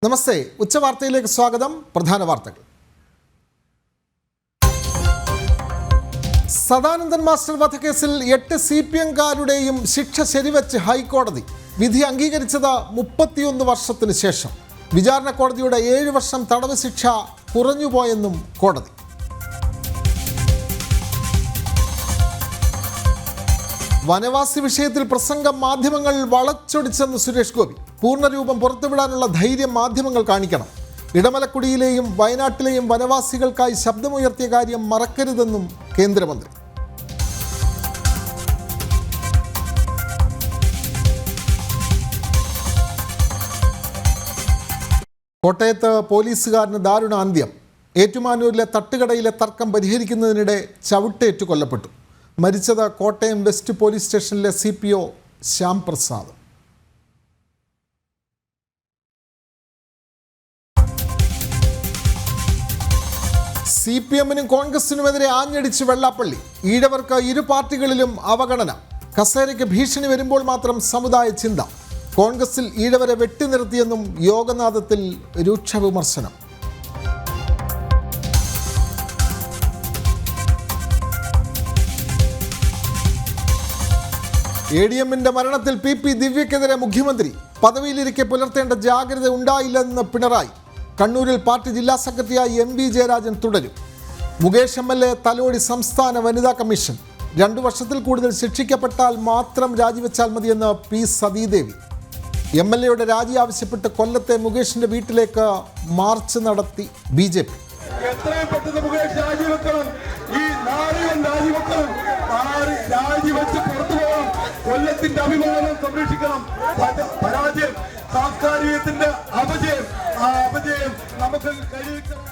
നമസ്തേ, ഉച്ചവാർത്തയിലേക്ക് സ്വാഗതം. പ്രധാന വാർത്തകൾ. സദാനന്ദൻ മാസ്റ്റർ വധക്കേസിൽ 8 CPM-കാരുടെയും ശിക്ഷ ശരിവെച്ച് ഹൈക്കോടതി. വിധി അംഗീകരിച്ചത് 31 വർഷത്തിന് ശേഷം. വിചാരണ കോടതിയുടെ 7 വർഷം തടവ് ശിക്ഷ കുറഞ്ഞുപോയെന്നും കോടതി. വനവാസി വിഷയത്തിൽ പ്രസംഗം മാധ്യമങ്ങൾ വളച്ചൊടിച്ചെന്ന് സുരേഷ് ഗോപി. പൂർണ്ണരൂപം പുറത്തുവിടാനുള്ള ധൈര്യം മാധ്യമങ്ങൾ കാണിക്കണം. ഇടമലക്കുടിയിലെയും വയനാട്ടിലെയും വനവാസികൾക്കായി ശബ്ദമുയർത്തിയ കാര്യം മറക്കരുതെന്നും കേന്ദ്രമന്ത്രി. കോട്ടയത്ത് പോലീസുകാരന് ദാരുണ അന്ത്യം. ഏറ്റുമാനൂരിലെ തട്ടുകടയിലെ തർക്കം പരിഹരിക്കുന്നതിനിടെ ചവിട്ടേറ്റു കൊല്ലപ്പെട്ടു. മരിച്ചത് കോട്ടയം വെസ്റ്റ് പോലീസ് സ്റ്റേഷനിലെ CPO ശ്യാം പ്രസാദ്. CPM-നും കോൺഗ്രസിനുമെതിരെ ആഞ്ഞടിച്ച് വെള്ളാപ്പള്ളി. ഈഴവർക്ക് ഇരു പാർട്ടികളിലും അവഗണന. കസേരയ്ക്ക് ഭീഷണി വരുമ്പോൾ മാത്രം സമുദായ ചിന്ത. കോൺഗ്രസിൽ ഈഴവരെ വെട്ടിനിർത്തിയെന്നും യോഗനാഥത്തിൽ രൂക്ഷ വിമർശനം. ADM-ന്റെ മരണത്തിൽ PP ദിവ്യക്കെതിരെ മുഖ്യമന്ത്രി. പദവിയിലിരിക്കെ പുലർത്തേണ്ട ജാഗ്രത ഉണ്ടായില്ലെന്ന് പിണറായി. കണ്ണൂരിൽ പാർട്ടി ജില്ലാ സെക്രട്ടറിയായി MB ജയരാജൻ തുടരും. മുകേഷ് MLA തലോടി സംസ്ഥാന വനിതാ കമ്മീഷൻ. 2 വർഷത്തിൽ കൂടുതൽ ശിക്ഷിക്കപ്പെട്ടാൽ മാത്രം രാജിവെച്ചാൽ മതിയെന്ന് P സതീദേവി. MLA-യുടെ രാജി ആവശ്യപ്പെട്ട് കൊല്ലത്തെ മുകേഷിന്റെ വീട്ടിലേക്ക് മാർച്ച് നടത്തി BJP. കൊല്ലത്തിന്റെ അഭിമാനം സംരക്ഷിക്കണം. പരാജയം സാംസ്കാരികത്തിന്റെ അപജയം. ആ അപജയം നമുക്ക് കഴിയിക്കണം.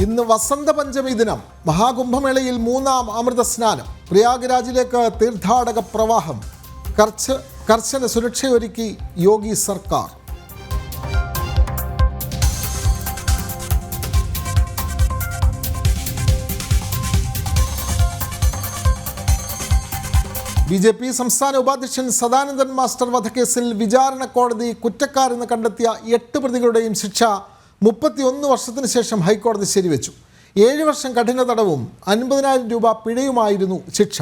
ഇന്ന് വസന്തപഞ്ചമി ദിനം. മഹാകുംഭമേളയിൽ 3ാം അമൃത സ്നാനം. പ്രയാഗ്രാജിലേക്ക് തീർത്ഥാടക പ്രവാഹം. കർശന സുരക്ഷയൊരുക്കി യോഗി സർക്കാർ. BJP സംസ്ഥാന ഉപാധ്യക്ഷൻ സദാനന്ദൻ മാസ്റ്റർ വധക്കേസിൽ വിചാരണ കോടതി കുറ്റക്കാരെന്ന് കണ്ടെത്തിയ 8 പ്രതികളുടെയും ശിക്ഷ 31 വർഷത്തിന് ശേഷം ഹൈക്കോടതി ശരിവെച്ചു. 7 വർഷം കഠിന തടവും 50,000 രൂപ പിഴയുമായിരുന്നു ശിക്ഷ.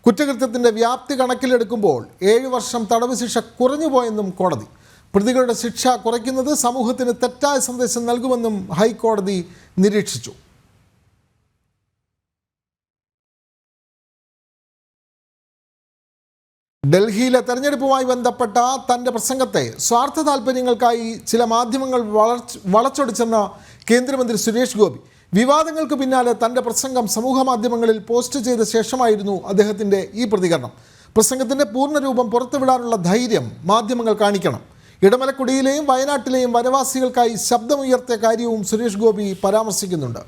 കുറ്റകൃത്യത്തിൻ്റെ വ്യാപ്തി കണക്കിലെടുക്കുമ്പോൾ 7 വർഷം തടവ് ശിക്ഷ കുറഞ്ഞുപോയെന്നും കോടതി. പ്രതികളുടെ ശിക്ഷ കുറയ്ക്കുന്നത് സമൂഹത്തിന് തെറ്റായ സന്ദേശം നൽകുമെന്നും ഹൈക്കോടതി നിരീക്ഷിച്ചു. ഡൽഹിയിലെ തെരഞ്ഞെടുപ്പുമായി ബന്ധപ്പെട്ട തൻ്റെ പ്രസംഗത്തെ സ്വാർത്ഥ താൽപ്പര്യങ്ങൾക്കായി ചില മാധ്യമങ്ങൾ വളച്ചൊടിച്ചെന്ന കേന്ദ്രമന്ത്രി സുരേഷ് ഗോപി. വിവാദങ്ങൾക്ക് പിന്നാലെ തൻ്റെ പ്രസംഗം സമൂഹ മാധ്യമങ്ങളിൽ പോസ്റ്റ് ചെയ്ത ശേഷമായിരുന്നു അദ്ദേഹത്തിൻ്റെ ഈ പ്രതികരണം. പ്രസംഗത്തിൻ്റെ പൂർണ്ണരൂപം പുറത്തുവിടാനുള്ള ധൈര്യം മാധ്യമങ്ങൾ കാണിക്കണം. ഇടമലക്കുടിയിലെയും വയനാട്ടിലെയും വനവാസികൾക്കായി ശബ്ദമുയർത്തിയ കാര്യവും സുരേഷ് ഗോപി പരാമർശിക്കുന്നുണ്ട്.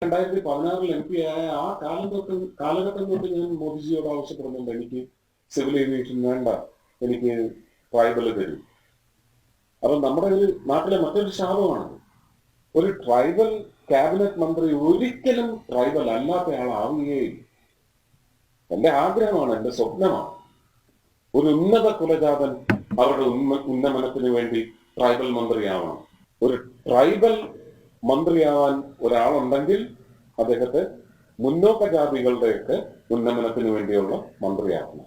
2016 MP ആയ ആ കാലഘട്ടം തൊട്ട് ഞാൻ മോദിജിയോട് ആവശ്യപ്പെടുന്നുണ്ട്, എനിക്ക് സിവിൽ ഏവിയേഷൻ വേണ്ട, എനിക്ക് ട്രൈബൽ തരും. അപ്പൊ നമ്മുടെ ഒരു നാട്ടിലെ മറ്റൊരു ശാപമാണ്, ഒരു ട്രൈബൽ ക്യാബിനറ്റ് മന്ത്രി ഒരിക്കലും ട്രൈബൽ അല്ലാത്ത ആളാവുകയില്ല. എന്റെ ആഗ്രഹമാണ്, എന്റെ സ്വപ്നമാണ്, ഒരു ഉന്നത കുലജാതൻ അവരുടെ ഉന്നമനത്തിന് വേണ്ടി ട്രൈബൽ മന്ത്രിയാവണം. ഒരു ട്രൈബൽ മന്ത്രിയാവാൻ ഒരാളുണ്ടെങ്കിൽ അദ്ദേഹത്തെ മുന്നോക്ക ജാതികളുടെയൊക്കെ ഉന്നമനത്തിന് വേണ്ടിയുള്ള മന്ത്രിയാക്കണം.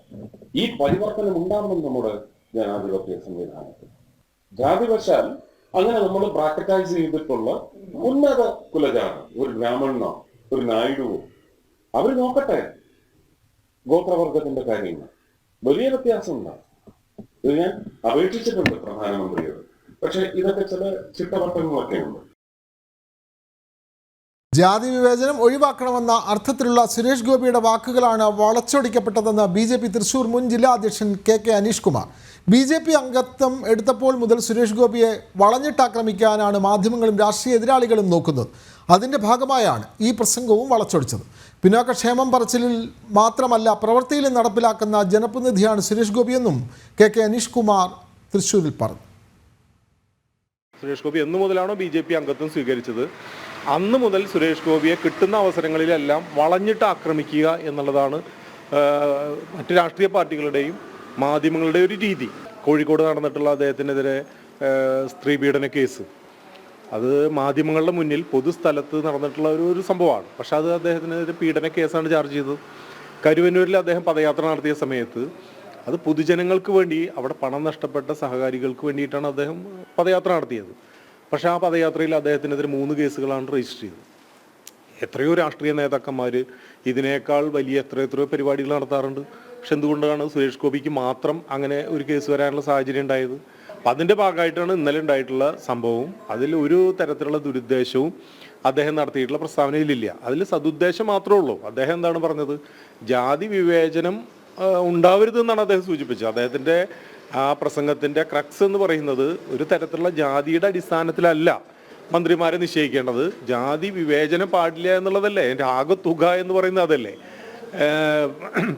ഈ പരിവർത്തനം ഉണ്ടാവണം നമ്മുടെ ജനാധിപത്യ സംവിധാനത്തിൽ. ജാതിവശാൽ അങ്ങനെ നമ്മൾ ബ്രാക്കറ്റൈസ് ചെയ്തിട്ടുള്ള ഉന്നത കുലജാതം, ഒരു ബ്രാഹ്മണനോ ഒരു നായിഡുവോ, അവർ നോക്കട്ടെ ഗോത്രവർഗത്തിന്റെ കാര്യങ്ങൾ. വലിയ വ്യത്യാസമുണ്ടാകും. ഇത് ഞാൻ അപേക്ഷിച്ചിട്ടുണ്ട് പ്രധാനമന്ത്രിയോട്. പക്ഷെ ഇതൊക്കെ ചില ചിട്ടവട്ടങ്ങളൊക്കെ ഉണ്ട്. ജാതി വിവേചനം ഒഴിവാക്കണമെന്ന അർത്ഥത്തിലുള്ള സുരേഷ് ഗോപിയുടെ വാക്കുകളാണ് വളച്ചൊടിക്കപ്പെട്ടതെന്ന് BJP തൃശൂർ മുൻ ജില്ലാ അധ്യക്ഷൻ KK അനീഷ് കുമാർ. BJP അംഗത്വം എടുത്തപ്പോൾ മുതൽ സുരേഷ് ഗോപിയെ വളഞ്ഞിട്ടാക്രമിക്കാനാണ് മാധ്യമങ്ങളും രാഷ്ട്രീയ എതിരാളികളും നോക്കുന്നത്. അതിൻ്റെ ഭാഗമായാണ് ഈ പ്രസംഗവും വളച്ചൊടിച്ചത്. പിന്നോക്കക്ഷേമം പറച്ചിലിൽ മാത്രമല്ല പ്രവൃത്തിയിലും നടപ്പിലാക്കുന്ന ജനപ്രതിനിധിയാണ് സുരേഷ് ഗോപിയെന്നും KK അനീഷ് കുമാർ തൃശ്ശൂരിൽ പറഞ്ഞു. സുരേഷ് ഗോപി എന്നു മുതലാണോ BJP അംഗത്വം സ്വീകരിച്ചത്, അന്ന് മുതൽ സുരേഷ് ഗോപിയെ കിട്ടുന്ന അവസരങ്ങളിലെല്ലാം വളഞ്ഞിട്ട് ആക്രമിക്കുക എന്നുള്ളതാണ് മറ്റ് രാഷ്ട്രീയ പാർട്ടികളുടെയും മാധ്യമങ്ങളുടെയും ഒരു രീതി. കോഴിക്കോട് നടന്നിട്ടുള്ള അദ്ദേഹത്തിനെതിരെ സ്ത്രീപീഡന കേസ്, അത് മാധ്യമങ്ങളുടെ മുന്നിൽ പൊതുസ്ഥലത്ത് നടന്നിട്ടുള്ള ഒരു സംഭവമാണ്. പക്ഷെ അത് അദ്ദേഹത്തിനെതിരെ പീഡന കേസാണ് ചാർജ് ചെയ്തത്. കരുവന്നൂരിൽ അദ്ദേഹം പദയാത്ര നടത്തിയ സമയത്ത് അത് പൊതുജനങ്ങൾക്ക് വേണ്ടി, അവിടെ പണം നഷ്ടപ്പെട്ട സഹകാരികൾക്ക് വേണ്ടിയിട്ടാണ് അദ്ദേഹം പദയാത്ര നടത്തിയത്. പക്ഷേ ആ പദയാത്രയിൽ അദ്ദേഹത്തിനെതിരെ 3 കേസുകളാണ് രജിസ്റ്റർ ചെയ്തത്. എത്രയോ രാഷ്ട്രീയ നേതാക്കന്മാർ ഇതിനേക്കാൾ വലിയ എത്രയോ പരിപാടികൾ നടത്താറുണ്ട്. പക്ഷെ എന്തുകൊണ്ടാണ് സുരേഷ് ഗോപിക്ക് മാത്രം അങ്ങനെ ഒരു കേസ് വരാനുള്ള സാഹചര്യം ഉണ്ടായത്? അപ്പം അതിൻ്റെ ഭാഗമായിട്ടാണ് ഇന്നലെ ഉണ്ടായിട്ടുള്ള സംഭവം. അതിൽ ഒരു തരത്തിലുള്ള ദുരുദ്ദേശവും അദ്ദേഹം നടത്തിയിട്ടുള്ള പ്രസ്താവനയിലില്ല. അതിൽ സദുദ്ദേശം മാത്രമേ ഉള്ളൂ. അദ്ദേഹം എന്താണ് പറഞ്ഞത്? ജാതി വിവേചനം ഉണ്ടാവരുതെന്നാണ് അദ്ദേഹം സൂചിപ്പിച്ചത്. അദ്ദേഹത്തിൻ്റെ ആ പ്രസംഗത്തിൻ്റെ ക്രക്സ് എന്ന് പറയുന്നത് ഒരു തരത്തിലുള്ള ജാതിയുടെ അടിസ്ഥാനത്തിലല്ല മന്ത്രിമാരെ നിശ്ചയിക്കേണ്ടത്. ജാതി വിവേചനം പാടില്ല എന്നുള്ളതല്ലേ എൻ്റെ ആകെ തുക എന്ന് പറയുന്നത്. അതല്ലേ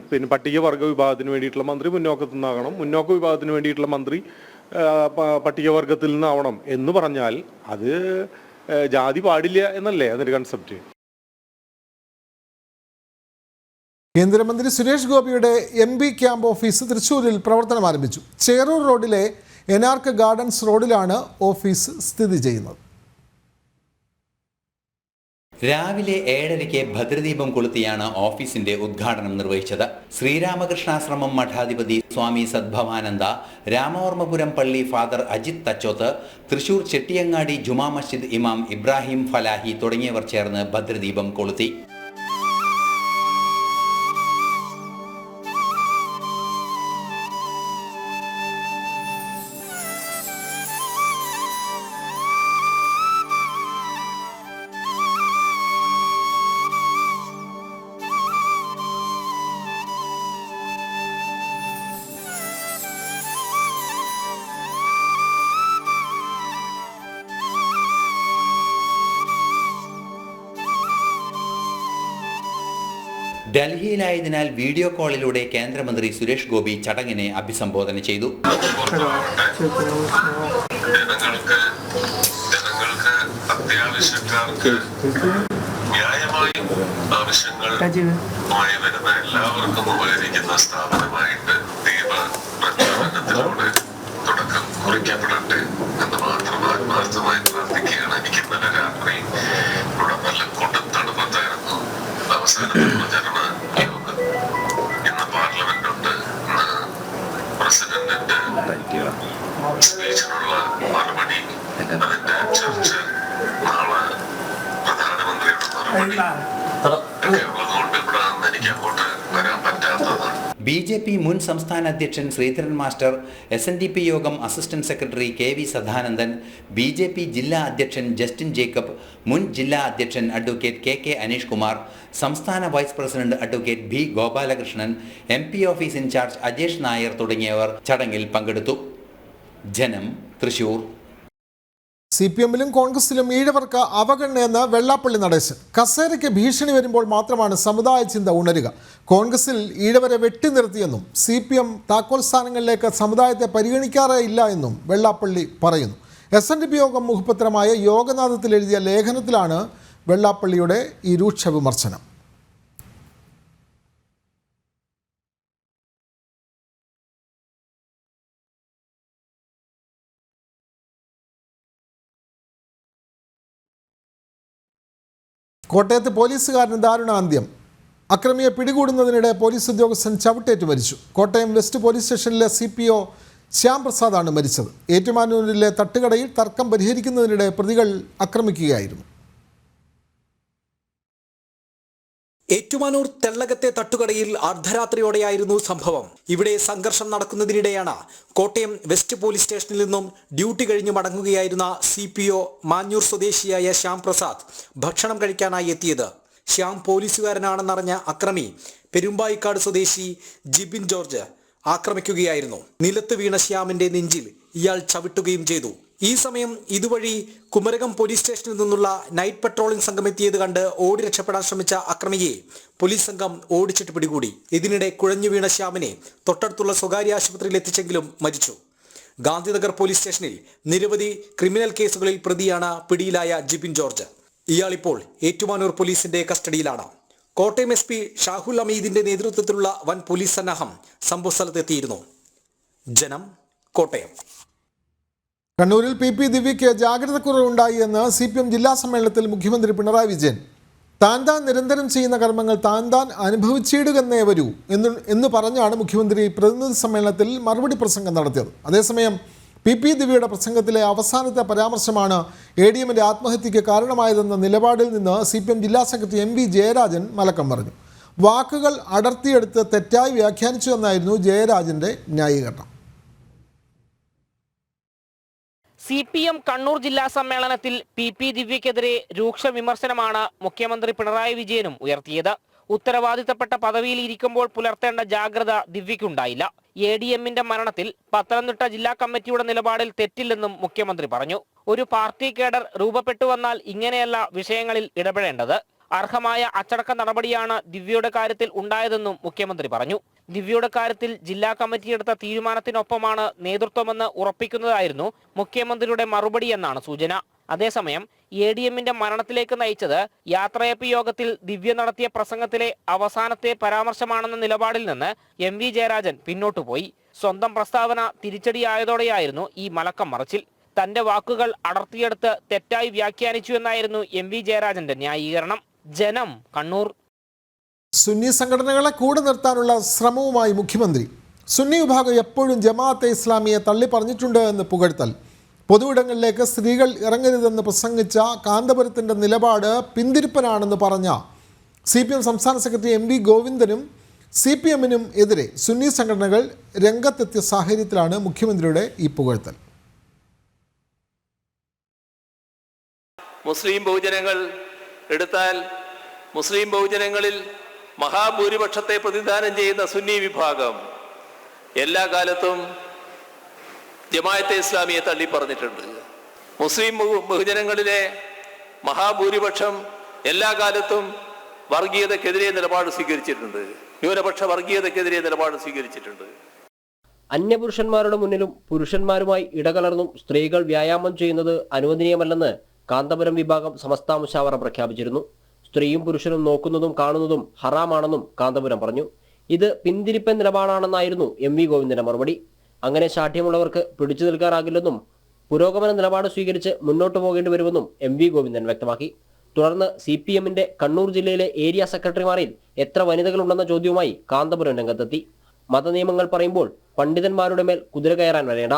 പിന്നെ പട്ടികവർഗ വിഭാഗത്തിന് വേണ്ടിയിട്ടുള്ള മന്ത്രി മുന്നോക്കത്തു നിന്നാകണം, മുന്നോക്ക വിഭാഗത്തിന് വേണ്ടിയിട്ടുള്ള മന്ത്രി പട്ടികവർഗത്തിൽ നിന്നാവണം എന്ന് പറഞ്ഞാൽ അത് ജാതി പാടില്ല എന്നല്ലേ അതിൻ്റെ കൺസെപ്റ്റ്. കേന്ദ്രമന്ത്രി സുരേഷ് ഗോപിയുടെ MP ക്യാമ്പ് ഓഫീസ് തൃശ്ശൂരിൽ പ്രവർത്തനം ആരംഭിച്ചു. ചേറൂർ റോഡിലെ എനാർക്ക് ഗാർഡൻസ് റോഡിലാണ് ഓഫീസ് സ്ഥിതി ചെയ്യുന്നത്. രാവിലെ 7:30 ഭദ്രദീപം കൊളുത്തിയാണ് ഓഫീസിന്റെ ഉദ്ഘാടനം നിർവഹിച്ചത്. ശ്രീരാമകൃഷ്ണാശ്രമം മഠാധിപതി സ്വാമി സദ്ഭവാനന്ദ, രാമവർമ്മപുരം പള്ളി ഫാദർ അജിത് തച്ചോത്ത്, തൃശൂർ ചെട്ടിയങ്ങാടി ജുമാ മസ്ജിദ് ഇമാം ഇബ്രാഹിം ഫലാഹി തുടങ്ങിയവർ ചേർന്ന് ഭദ്രദീപം കൊളുത്തി. ഡൽഹിയിലായതിനാൽ വീഡിയോ കോളിലൂടെ കേന്ദ്രമന്ത്രി സുരേഷ് ഗോപി ചടങ്ങിനെ അഭിസംബോധന ചെയ്തു. ജനങ്ങൾക്ക് അത്യാവശ്യക്കാർക്ക് ന്യായമായും ആവശ്യങ്ങളുമായി വരുന്ന എല്ലാവർക്കും ഉപകരിക്കുന്ന സ്ഥാപനമായിട്ട് ദീപ പ്രചാരണത്തിലൂടെ തുടക്കം കുറിക്കപ്പെടട്ടെ എന്ന് മാത്രം ആത്മാർത്ഥമായി പ്രാർത്ഥിക്കുകയാണ്. എനിക്ക് ഇന്നലെ രാത്രി ഇവിടെ നല്ല കൊടുത്തടുപ്പത്തായിരുന്നു അവസാനത്തെ പ്രചരണ യോഗം. ഇന്ന് പാർലമെന്റുണ്ട്, ഇന്ന് പ്രസിഡന്റിന്റെ സ്പീച്ചിനുള്ള മറുപടി, അതിന്റെ ചർച്ച, നാളെ പ്രധാനമന്ത്രിയുടെ മറുപടി ഒക്കെ ഉള്ളതുകൊണ്ട് ഇവിടെ നിന്ന് എനിക്ക് അങ്ങോട്ട് വരാൻ പറ്റാത്തതാണ്. BJP മുൻ സംസ്ഥാന അധ്യക്ഷൻ ശ്രീധരൻ മാസ്റ്റർ, SNDP യോഗം assistant secretary KV Sadanandan, BJP ജില്ലാ അധ്യക്ഷൻ ജസ്റ്റിൻ ജേക്കബ്, മുൻ ജില്ലാ അധ്യക്ഷൻ അഡ്വക്കേറ്റ് KK അനീഷ് കുമാർ, സംസ്ഥാന vice president advocate B Gopalakrishnan, MP office incharge Ajesh Nair തുടങ്ങിയവർ ചടങ്ങിൽ പങ്കെടുത്തു. ജനം, തൃശൂർ. CPM-ലും കോൺഗ്രസിലും ഈഴവർക്ക് അവഗണനയെന്ന് വെള്ളാപ്പള്ളി നടേശൻ. കസേരയ്ക്ക് ഭീഷണി വരുമ്പോൾ മാത്രമാണ് സമുദായ ചിന്ത ഉണരുക. കോൺഗ്രസിൽ ഈഴവരെ വെട്ടിനിർത്തിയെന്നും CPM താക്കോൽ സ്ഥാനങ്ങളിലേക്ക് സമുദായത്തെ പരിഗണിക്കാറേ ഇല്ല എന്നും വെള്ളാപ്പള്ളി പറയുന്നു. SNDP യോഗം മുഖപത്രമായ യോഗനാഥത്തിൽ എഴുതിയ ലേഖനത്തിലാണ് വെള്ളാപ്പള്ളിയുടെ ഈ രൂക്ഷ വിമർശനം. കോട്ടയത്ത് പോലീസുകാരന് ദാരുണ അന്ത്യം. അക്രമിയെ പിടികൂടുന്നതിനിടെ പോലീസ് ഉദ്യോഗസ്ഥൻ ചവിട്ടേറ്റ് മരിച്ചു. കോട്ടയം വെസ്റ്റ് പോലീസ് സ്റ്റേഷനിലെ CPO ശ്യാം പ്രസാദാണ് മരിച്ചത്. ഏറ്റുമാനൂരിലെ തട്ടുകടയിൽ തർക്കം പരിഹരിക്കുന്നതിനിടെ പ്രതികൾ ആക്രമിക്കുകയായിരുന്നു. ഏറ്റുമാനൂർ തെള്ളകത്തെ തട്ടുകടയിൽ അർദ്ധരാത്രിയോടെയായിരുന്നു സംഭവം. ഇവിടെ സംഘർഷം നടക്കുന്നതിനിടെയാണ് കോട്ടയം വെസ്റ്റ് പോലീസ് സ്റ്റേഷനിൽ നിന്നും ഡ്യൂട്ടി കഴിഞ്ഞ് മടങ്ങുകയായിരുന്ന CPO മാഞ്ഞൂർ സ്വദേശിയായ ശ്യാം പ്രസാദ് ഭക്ഷണം കഴിക്കാനായി എത്തിയത്. ശ്യാം പോലീസുകാരനാണെന്നറിഞ്ഞ അക്രമി പെരുമ്പായിക്കാട് സ്വദേശി ജിബിൻ ജോർജ് ആക്രമിക്കുകയായിരുന്നു. നിലത്ത് വീണ ശ്യാമിന്റെ നെഞ്ചിൽ ഇയാൾ ചവിട്ടുകയും ചെയ്തു. ഈ സമയം ഇതുവഴി കുമരകം പോലീസ് സ്റ്റേഷനിൽ നിന്നുള്ള നൈറ്റ് പട്രോളിംഗ് സംഘം എത്തിയത് കണ്ട് ഓടി രക്ഷപ്പെടാൻ ശ്രമിച്ച അക്രമിയെ പോലീസ് സംഘം ഓടിച്ചിട്ട് പിടികൂടി. ഇതിനിടെ കുഴഞ്ഞു വീണ ശ്യാമിനെ തൊട്ടടുത്തുള്ള സ്വകാര്യ ആശുപത്രിയിൽ എത്തിച്ചെങ്കിലും മരിച്ചു. ഗാന്ധിനഗർ പോലീസ് സ്റ്റേഷനിൽ നിരവധി ക്രിമിനൽ കേസുകളിൽ പ്രതിയാണ് പിടിയിലായ ജിബിൻ ജോർജ്. ഇയാളിപ്പോൾ ഏറ്റുമാനൂർ പോലീസിന്റെ കസ്റ്റഡിയിലാണ്. കോട്ടയം SP ഷാഹുൽ അമീദിന്റെ നേതൃത്വത്തിലുള്ള വൻ പോലീസ് സന്നാഹം സംഭവസ്ഥലത്തെത്തിയിരുന്നു. ജനം, കോട്ടയം. കണ്ണൂരിൽ PP ദിവ്യയ്ക്ക് ജാഗ്രതക്കുറവുണ്ടായി എന്ന് CPM ജില്ലാ സമ്മേളനത്തിൽ മുഖ്യമന്ത്രി പിണറായി വിജയൻ. താൻ നിരന്തരം ചെയ്യുന്ന കർമ്മങ്ങൾ താൻ അനുഭവിച്ചിടുകന്നേ വരൂ എന്ന് പറഞ്ഞാണ് മുഖ്യമന്ത്രി പ്രതിനിധി സമ്മേളനത്തിൽ മറുപടി പ്രസംഗം നടത്തിയത്. അതേസമയം PP ദിവ്യയുടെ പ്രസംഗത്തിലെ അവസാനത്തെ പരാമർശമാണ് ADMന്റെ ആത്മഹത്യയ്ക്ക് കാരണമായതെന്ന നിലപാടിൽ നിന്ന് CPM ജില്ലാ സെക്രട്ടറി MV ജയരാജൻ മലക്കം പറഞ്ഞു. വാക്കുകൾ അടർത്തിയെടുത്ത് തെറ്റായി വ്യാഖ്യാനിച്ചു എന്നായിരുന്നു ജയരാജന്റെ ന്യായീകരണം. CPM കണ്ണൂർ ജില്ലാ സമ്മേളനത്തിൽ PP ദിവ്യക്കെതിരെ രൂക്ഷ വിമർശനമാണ് മുഖ്യമന്ത്രി പിണറായി വിജയനും ഉയർത്തിയത്. ഉത്തരവാദിത്തപ്പെട്ട പദവിയിൽ ഇരിക്കുമ്പോൾ പുലർത്തേണ്ട ജാഗ്രത ദിവ്യയ്ക്കുണ്ടായില്ല. ADMന്റെ മരണത്തിൽ പത്തനംതിട്ട ജില്ലാ കമ്മിറ്റിയുടെ നിലപാടിൽ തെറ്റില്ലെന്നും മുഖ്യമന്ത്രി പറഞ്ഞു. ഒരു പാർട്ടി കേഡർ രൂപപ്പെട്ടു വന്നാൽ ഇങ്ങനെയല്ല വിഷയങ്ങളിൽ ഇടപെടേണ്ടത്. അർഹമായ അച്ചടക്ക നടപടിയാണ് ദിവ്യയുടെ കാര്യത്തിൽ ഉണ്ടായതെന്നും മുഖ്യമന്ത്രി പറഞ്ഞു. ദിവ്യയുടെ കാര്യത്തിൽ ജില്ലാ കമ്മിറ്റി എടുത്ത തീരുമാനത്തിനൊപ്പമാണ് നേതൃത്വമെന്ന് ഉറപ്പിക്കുന്നതായിരുന്നു മുഖ്യമന്ത്രിയുടെ മറുപടി എന്നാണ് സൂചന. അതേസമയം ADMന്റെ മരണത്തിലേക്ക് നയിച്ചത് യാത്രയപ്പ് യോഗത്തിൽ ദിവ്യ നടത്തിയ പ്രസംഗത്തിലെ അവസാനത്തെ പരാമർശമാണെന്ന നിലപാടിൽ നിന്ന് MV ജയരാജൻ പിന്നോട്ടുപോയി. സ്വന്തം പ്രസ്താവന തിരിച്ചടിയായതോടെയായിരുന്നു ഈ മലക്കം മറിച്ചിൽ. തന്റെ വാക്കുകൾ അടർത്തിയെടുത്ത് തെറ്റായി വ്യാഖ്യാനിച്ചു എന്നായിരുന്നു MV ജയരാജന്റെ ന്യായീകരണം. ജനം, കണ്ണൂർ. സുന്നി സംഘടനകളെ കൂടെ നിർത്താനുള്ള ശ്രമവുമായി മുഖ്യമന്ത്രി. സുന്നി വിഭാഗം എപ്പോഴും ജമാഅത്തെ ഇസ്ലാമിയെ തള്ളി പറഞ്ഞിട്ടുണ്ട് എന്ന് പുകഴ്ത്തൽ. പൊതുവിടങ്ങളിലേക്ക് സ്ത്രീകൾ ഇറങ്ങരുതെന്ന് പ്രസംഗിച്ച കാന്തപുരത്തിൻ്റെ നിലപാട് പിന്തിരിപ്പനാണെന്ന് പറഞ്ഞ CPM സംസ്ഥാന സെക്രട്ടറി MV ഗോവിന്ദനും CPMനും എതിരെ സുന്നി സംഘടനകൾ രംഗത്തെത്തിയ സാഹചര്യത്തിലാണ് മുഖ്യമന്ത്രിയുടെ ഈ പുകഴ്ത്തൽ. മുസ്ലിം ബഹുജനങ്ങൾ എടുത്താൽ മുസ്ലിം ബഹുജനങ്ങളിൽ മഹാഭൂരിപക്ഷത്തെ പ്രതിനിധാനം ചെയ്യുന്ന സുന്നി വിഭാഗം എല്ലാ കാലത്തും ജമാഅത്തെ ഇസ്ലാമിയെ തള്ളി പറഞ്ഞിട്ടുണ്ട്. മുസ്ലിം ബഹുജനങ്ങളിലെ മഹാഭൂരിപക്ഷം എല്ലാ കാലത്തും വർഗീയതക്കെതിരെ നിലപാട് സ്വീകരിച്ചിട്ടുണ്ട്. ന്യൂനപക്ഷ വർഗീയതക്കെതിരെ നിലപാട് സ്വീകരിച്ചിട്ടുണ്ട്. അന്യപുരുഷന്മാരുടെ മുന്നിലും പുരുഷന്മാരുമായി ഇടകലർന്നും സ്ത്രീകൾ വ്യായാമം ചെയ്യുന്നത് അനുവദനീയമല്ലെന്ന് കാന്തപുരം വിഭാഗം സമസ്ത മുശാവറ പ്രഖ്യാപിച്ചിരുന്നു. സ്ത്രീയും പുരുഷനും നോക്കുന്നതും കാണുന്നതും ഹറാമാണെന്നും കാന്തപുരം പറഞ്ഞു. ഇത് പിന്തിരിപ്പൻ നിലപാടാണെന്നായിരുന്നു MV ഗോവിന്ദന്റെ മറുപടി. അങ്ങനെ ശാഠ്യമുള്ളവർക്ക് പിടിച്ചു നിൽക്കാനാകില്ലെന്നും പുരോഗമന നിലപാട് സ്വീകരിച്ച് മുന്നോട്ടു പോകേണ്ടി വരുമെന്നും MV ഗോവിന്ദൻ വ്യക്തമാക്കി. തുടർന്ന് CPMന്റെ കണ്ണൂർ ജില്ലയിലെ ഏരിയ സെക്രട്ടറിമാരിൽ എത്ര വനിതകളുണ്ടെന്ന ചോദ്യവുമായി കാന്തപുരം രംഗത്തെത്തി. മതനിയമങ്ങൾ പറയുമ്പോൾ പണ്ഡിതന്മാരുടെ മേൽ കുതിര കയറാൻ വരേണ്ട.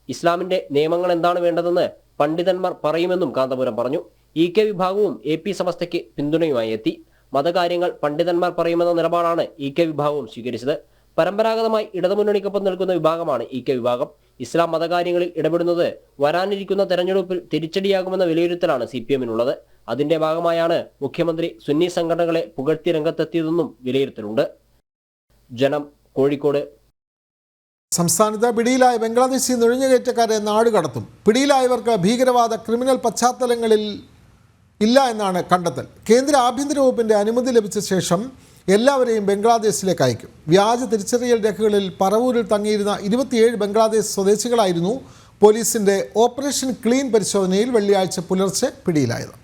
ഇസ്ലാമിന്റെ നിയമങ്ങൾ എന്താണ് വേണ്ടതെന്ന് പണ്ഡിതന്മാർ പറയുമെന്നും കാന്തപുരം പറഞ്ഞു. EK വിഭാഗവും AP സമസ്തയ്ക്ക് പിന്തുണയുമായി എത്തി. മതകാര്യങ്ങൾ പണ്ഡിതന്മാർ പറയുമെന്ന നിലപാടാണ് EK വിഭാഗവും സ്വീകരിച്ചത്. പരമ്പരാഗതമായി ഇടതുമുന്നണിക്കൊപ്പം നിൽക്കുന്ന വിഭാഗമാണ് EK വിഭാഗം. ഇസ്ലാം മതകാര്യങ്ങളിൽ ഇടപെടുന്നത് വരാനിരിക്കുന്ന തെരഞ്ഞെടുപ്പിൽ തിരിച്ചടിയാകുമെന്ന വിലയിരുത്തലാണ് CPMനുള്ളത്. അതിന്റെ ഭാഗമായാണ് മുഖ്യമന്ത്രി സുന്നി സംഘടനകളെ പുകഴ്ത്തി രംഗത്തെത്തിയതെന്നും വിലയിരുത്തലുണ്ട്. ജനം, കോഴിക്കോട്. സംസ്ഥാനത്ത് പിടിയിലായ ബംഗ്ലാദേശി നുഴഞ്ഞുകയറ്റക്കാരെ നാടുകടത്തും. പിടിയിലായവർക്ക് ഭീകരവാദ ക്രിമിനൽ പശ്ചാത്തലങ്ങളിൽ ഇല്ല എന്നാണ് കണ്ടെത്തൽ. കേന്ദ്ര ആഭ്യന്തര വകുപ്പിൻ്റെ അനുമതി ലഭിച്ച ശേഷം എല്ലാവരെയും ബംഗ്ലാദേശിലേക്ക് അയക്കും. വ്യാജ തിരിച്ചറിയൽ രേഖകളിൽ പറവൂരിൽ തങ്ങിയിരുന്ന 27 ബംഗ്ലാദേശ് സ്വദേശികളായിരുന്നു പോലീസിൻ്റെ ഓപ്പറേഷൻ ക്ലീൻ പരിശോധനയിൽ വെള്ളിയാഴ്ച പുലർച്ചെ പിടിയിലായത്.